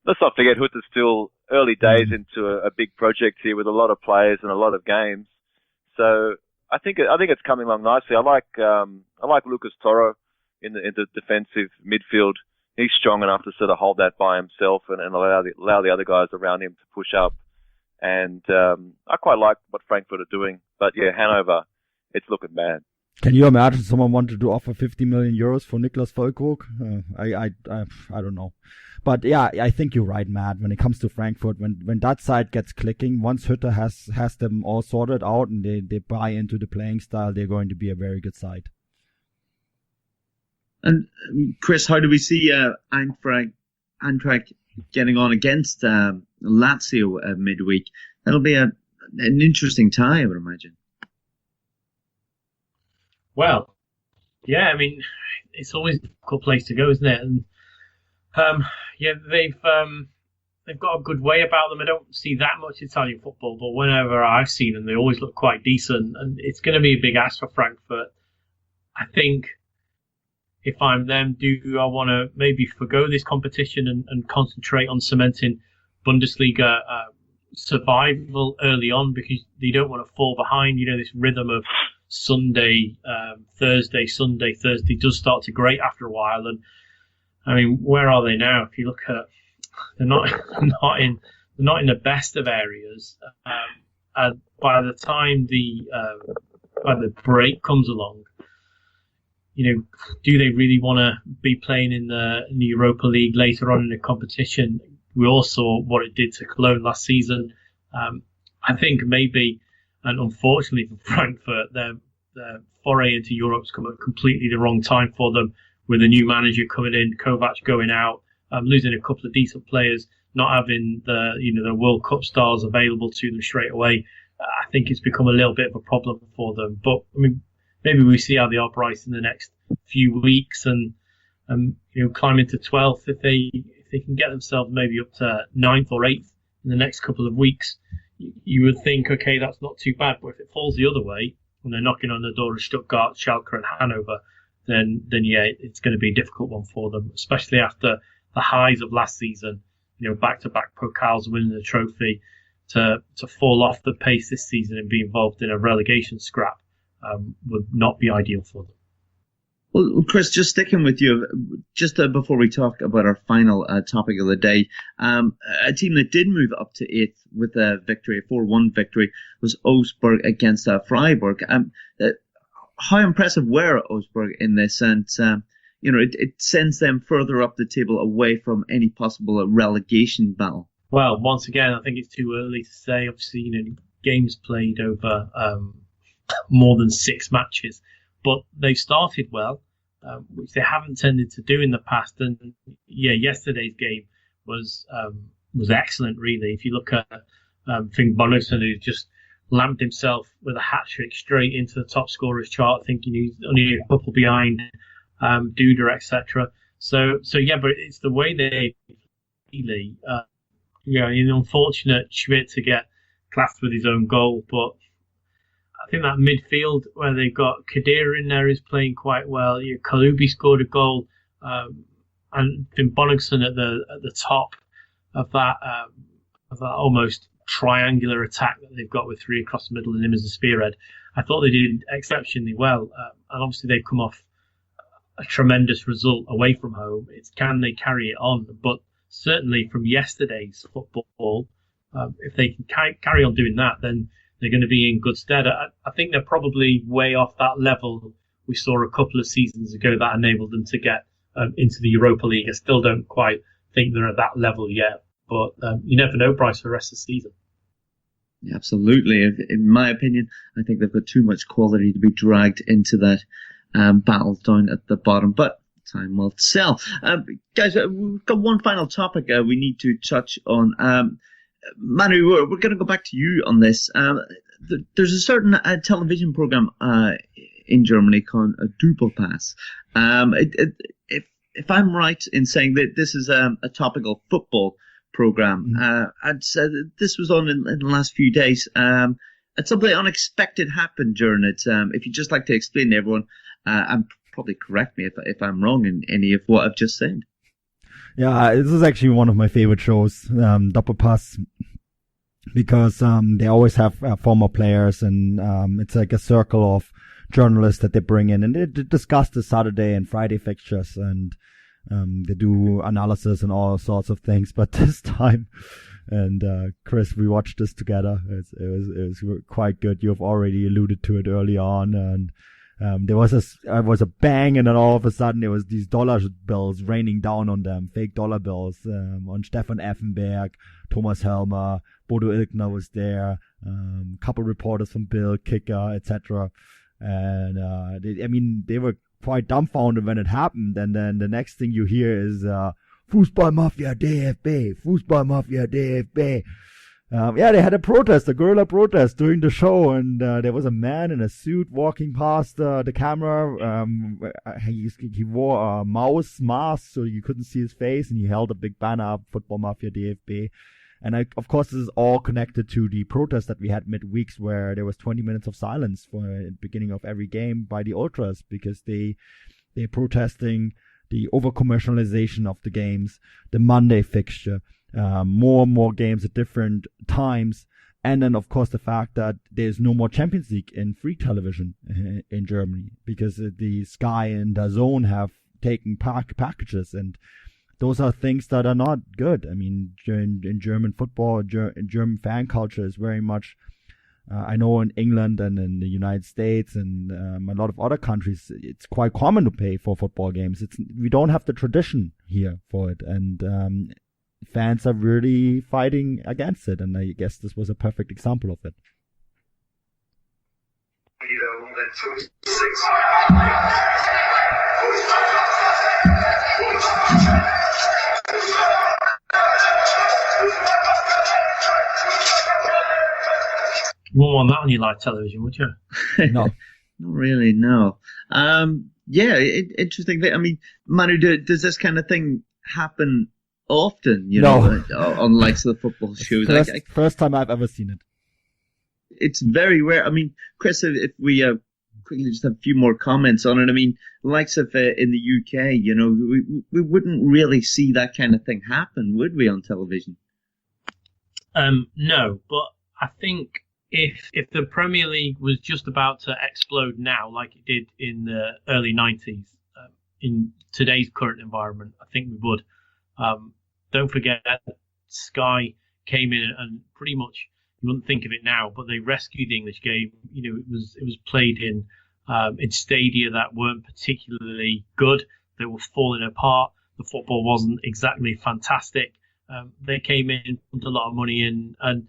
let's not forget, Hütter's still early days into a big project here with a lot of players and a lot of games. So I think it's coming along nicely. I like Lucas Toro in the defensive midfield. He's strong enough to sort of hold that by himself and allow the other guys around him to push up. And I quite like what Frankfurt are doing. But yeah, Hanover, it's looking bad. Can you imagine someone wanted to offer 50 million euros for Niklas Füllkrug? I don't know. But yeah, I think you're right, Matt. When it comes to Frankfurt, when that side gets clicking, once Hütter has them all sorted out and they buy into the playing style, they're going to be a very good side. And Chris, how do we see Eintracht getting on against Lazio midweek? That'll be an interesting tie, I would imagine. Well, yeah, I mean, it's always a difficult place to go, isn't it? And yeah, they've got a good way about them. I don't see that much Italian football, but whenever I've seen them, they always look quite decent. And it's going to be a big ask for Frankfurt. I think if I'm them, do I want to maybe forgo this competition and concentrate on cementing Bundesliga survival early on, because they don't want to fall behind. You know, this rhythm of Sunday, Thursday, Sunday, Thursday does start to grate after a while. And I mean, where are they now? If you look at, they're not in the best of areas. And by the time the break comes along, you know, do they really want to be playing in the Europa League later on in the competition? We all saw what it did to Cologne last season. I think maybe, and unfortunately for Frankfurt, their foray into Europe's come at completely the wrong time for them, with a new manager coming in, Kovac going out, losing a couple of decent players, not having the World Cup stars available to them straight away. I think it's become a little bit of a problem for them. But I mean, maybe we see how they are, Bryce, in the next few weeks, and climb into 12th if they can get themselves maybe up to 9th or 8th in the next couple of weeks. You would think, okay, that's not too bad. But if it falls the other way, when they're knocking on the door of Stuttgart, Schalke, and Hanover, then yeah, it's going to be a difficult one for them, especially after the highs of last season. Back-to-back Pokals, winning the trophy, to fall off the pace this season and be involved in a relegation scrap would not be ideal for them. Well, Chris, just sticking with you, just before we talk about our final topic of the day, a team that did move up to 8th with a victory, a 4-1 victory, was Augsburg against Freiburg. How impressive were Augsburg in this? And, it sends them further up the table away from any possible relegation battle. Well, once again, I think it's too early to say. Obviously, games played over more than 6 matches. But they started well, which they haven't tended to do in the past. And yeah, yesterday's game was excellent, really. If you look at Finn Bonnison, who just lamped himself with a hat-trick straight into the top scorers chart, thinking he's only a couple behind Duda, etc. So yeah, but it's the way they really, unfortunate Schmidt to get classed with his own goal, but I think that midfield where they've got Khedira in there is playing quite well. Kaloubi scored a goal, and Finn Bonnison at the top of that almost triangular attack that they've got with 3 across the middle and him as a spearhead. I thought they did exceptionally well, and obviously they've come off a tremendous result away from home. It's can they carry it on? But certainly from yesterday's football, if they can carry on doing that, then they're going to be in good stead. I think they're probably way off that level we saw a couple of seasons ago that enabled them to get into the Europa League. I still don't quite think they're at that level yet, but you never know, Bryce, for the rest of the season. Yeah, absolutely. In my opinion, I think they've got too much quality to be dragged into that battle down at the bottom, but time will tell. Guys, we've got one final topic we need to touch on. Manu, we're going to go back to you on this. There's a certain television program in Germany called Doppelpass. If I'm right in saying that this is a topical football program, I'd say that this was on in the last few days. And something unexpected happened during it. If you'd just like to explain to everyone, and probably correct me if I'm wrong in any of what I've just said. Yeah, this is actually one of my favorite shows, Doppelpass, because they always have former players, and it's like a circle of journalists that they bring in, and they discuss the Saturday and Friday fixtures, and they do analysis and all sorts of things. But this time, and Chris, we watched this together. It was quite good. You've already alluded to it early on, and There was a bang, and then all of a sudden there was these dollar bills raining down on them, fake dollar bills, on Stefan Effenberg, Thomas Helmer, Bodo Ilkner was there, couple reporters from Bill, Kicker, etc. And they were quite dumbfounded when it happened. And then the next thing you hear is Fußballmafia DFB, Fußballmafia DFB. They had a guerrilla protest during the show, and there was a man in a suit walking past the camera. He wore a mouse mask so you couldn't see his face, and he held a big banner up, Football Mafia DFB. And of course, this is all connected to the protest that we had midweeks, where there was 20 minutes of silence for the beginning of every game by the ultras, because they're protesting the over-commercialization of the games, the Monday fixture, more and more games at different times, and then of course the fact that there's no more Champions League in free television in Germany, because the Sky and DAZN have taken packages, and those are things that are not good. I mean, in German football, German fan culture is very much, I know in England and in the United States and a lot of other countries, it's quite common to pay for football games. We don't have the tradition here for it, and fans are really fighting against it, and I guess this was a perfect example of it. You wouldn't want that on your live television, would you? No. Not really, no. Interesting thing. I mean, Manu, does this kind of thing happen often, No. on likes of the football shows? First time I've ever seen it. It's very rare. I mean, Chris, if we quickly just have a few more comments on it. I mean, likes of in the UK, we wouldn't really see that kind of thing happen, would we, on television? No, but I think if the Premier League was just about to explode now, like it did in the early 90s, in today's current environment, I think we would. Don't forget, Sky came in and pretty much, you wouldn't think of it now, but they rescued the English game. It was played in stadia that weren't particularly good. They were falling apart. The football wasn't exactly fantastic. They came in, pumped a lot of money in, and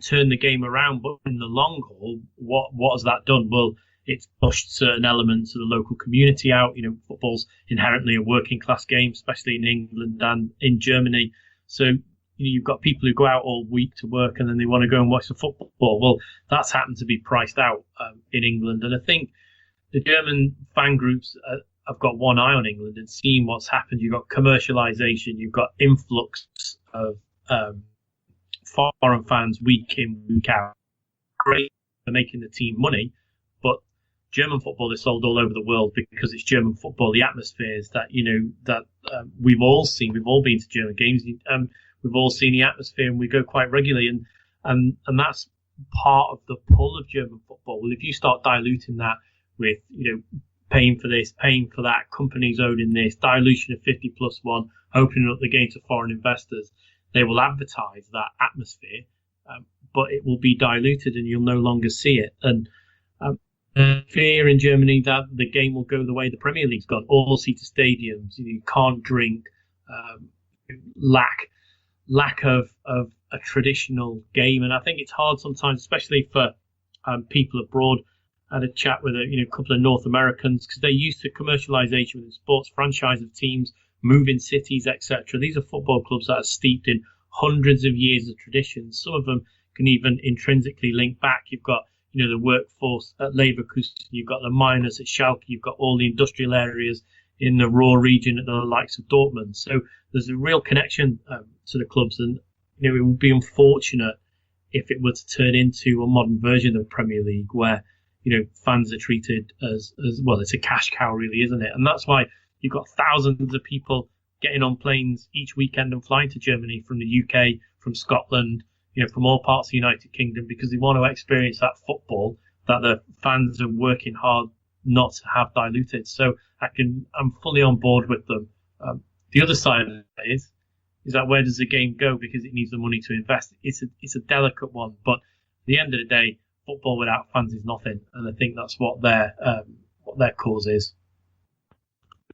turned the game around. But in the long haul, what has that done? Well, it's pushed certain elements of the local community out. Football's inherently a working class game, especially in England and in Germany. So you've got people who go out all week to work and then they want to go and watch the football. Well, that's happened to be priced out in England. And I think the German fan groups have got one eye on England and seen what's happened. You've got commercialisation, you've got influx of foreign fans week in, week out. Great for making the team money, but German football is sold all over the world because it's German football. The atmospheres that we've all seen. We've all been to German games. We've all seen the atmosphere, and we go quite regularly. And that's part of the pull of German football. Well, if you start diluting that with paying for this, paying for that, companies owning this, dilution of 50+1, opening up the game to foreign investors, they will advertise that atmosphere, but it will be diluted, and you'll no longer see it. And fear in Germany that the game will go the way the Premier League's gone, all-seater stadiums, you can't drink, lack of a traditional game. And I think it's hard sometimes, especially for people abroad. I had a chat with a couple of North Americans, because they're used to commercialization with sports franchise of teams, moving cities, etc. These are football clubs that are steeped in hundreds of years of traditions. Some of them can even intrinsically link back. You've got the workforce at Leverkusen, you've got the miners at Schalke, you've got all the industrial areas in the Ruhr region at the likes of Dortmund. So there's a real connection to the clubs, and it would be unfortunate if it were to turn into a modern version of the Premier League where fans are treated as well. It's a cash cow, really, isn't it? And that's why you've got thousands of people getting on planes each weekend and flying to Germany from the UK, from Scotland, from all parts of the United Kingdom, because they want to experience that football that the fans are working hard not to have diluted. So I'm fully on board with them. The other side of it is that where does the game go? Because it needs the money to invest. It's a delicate one, but at the end of the day, football without fans is nothing, and I think that's what they're their cause is.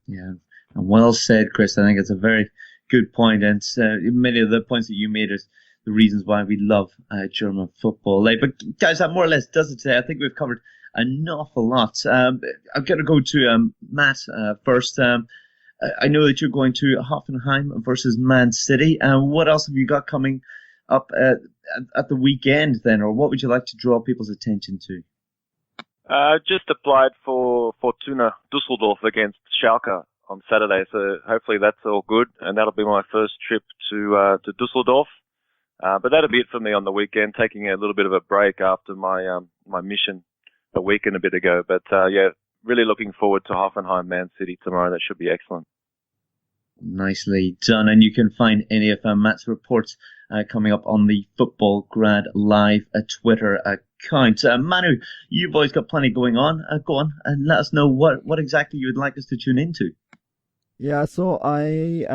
Yeah, and well said, Chris. I think it's a very good point, and many of the points that you made is the reasons why we love German football. But guys, that more or less does it today. I think we've covered an awful lot. I'm going to go to Matt first. I know that you're going to Hoffenheim versus Man City. What else have you got coming up at the weekend then, or what would you like to draw people's attention to? Just applied for Fortuna Düsseldorf against Schalke on Saturday, so hopefully that's all good, and that'll be my first trip to Düsseldorf. But that'll be it for me on the weekend, taking a little bit of a break after my mission a week and a bit ago. But really looking forward to Hoffenheim Man City tomorrow. That should be excellent. Nicely done. And you can find any of Matt's reports coming up on the Football Grad Live Twitter account. Manu, you've always got plenty going on. Go on and let us know what exactly you would like us to tune into. Yeah, so I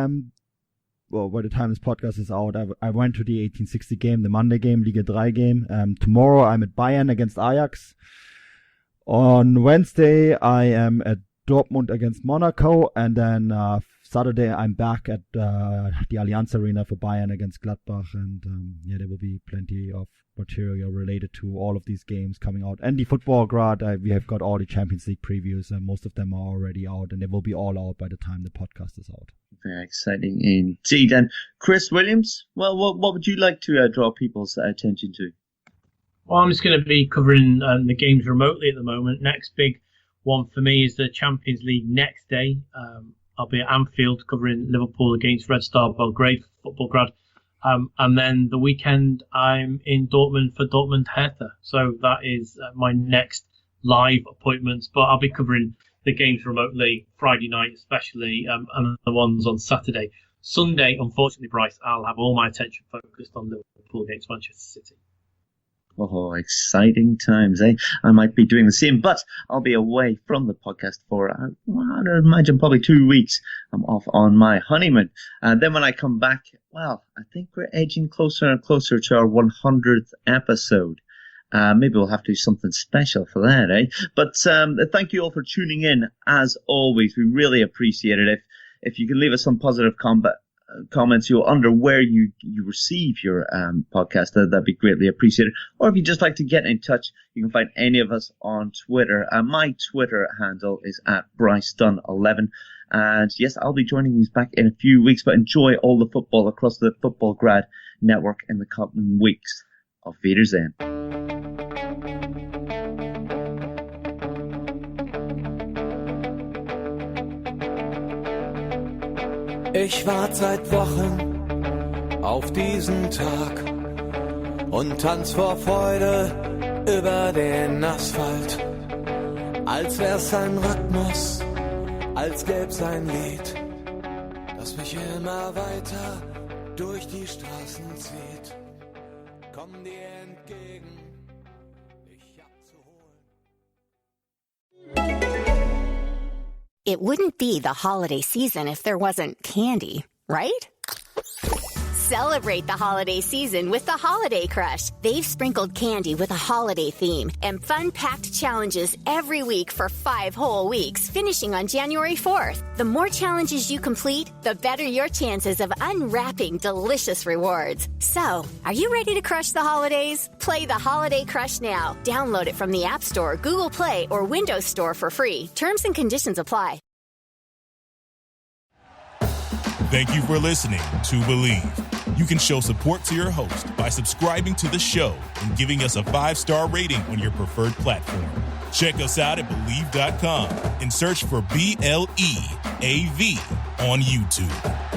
well, by the time this podcast is out, I went to the 1860 game, the Monday game, Liga 3 game. Tomorrow I'm at Bayern against Ajax. On Wednesday I am at Dortmund against Monaco, and then Saturday I'm back at the Allianz Arena for Bayern against Gladbach, and there will be plenty of material related to all of these games coming out. And the Football Grad, we have got all the Champions League previews, and most of them are already out, and they will be all out by the time the podcast is out. Very exciting indeed. And Chris Williams, well, what would you like to draw people's attention to? Well, I'm just going to be covering the games remotely at the moment. Next big one for me is the Champions League next day. I'll be at Anfield covering Liverpool against Red Star Belgrade Football Grad. And then the weekend I'm in Dortmund for Dortmund Hertha. So that is my next live appointments. But I'll be covering the games remotely, Friday night especially, and the ones on Saturday. Sunday, unfortunately, Bryce, I'll have all my attention focused on Liverpool against Manchester City. Oh, exciting times, eh? I might be doing the same, but I'll be away from the podcast for, I imagine, probably 2 weeks. I'm off on my honeymoon. And then when I come back, well, I think we're edging closer and closer to our 100th episode. Maybe we'll have to do something special for that, eh? But thank you all for tuning in. As always, we really appreciate it. If you can leave us some positive comments under where you receive your podcast, that'd be greatly appreciated. Or if you just like to get in touch, you can find any of us on Twitter. My Twitter handle is at Bryce Dunn 11. And yes, I'll be joining you back in a few weeks, but enjoy all the football across the Football Grad Network in the coming weeks. Auf Wiedersehen. Ich warte seit Wochen auf diesen Tag und tanz vor Freude über den Asphalt. Als wär's ein Rhythmus, als gäb's ein Lied, das mich immer weiter durch die Straßen zieht. Komm dir entgegen, dich abzuholen. It wouldn't be the holiday season if there wasn't candy, right? Celebrate the holiday season with the Holiday Crush. They've sprinkled candy with a holiday theme and fun-packed challenges every week for 5 whole weeks, finishing on January 4th. The more challenges you complete, the better your chances of unwrapping delicious rewards. So, are you ready to crush the holidays? Play the Holiday Crush now. Download it from the App Store, Google Play, or Windows Store for free. Terms and conditions apply. Thank you for listening to Believe. You can show support to your host by subscribing to the show and giving us a 5-star rating on your preferred platform. Check us out at Believe.com and search for BLEAV on YouTube.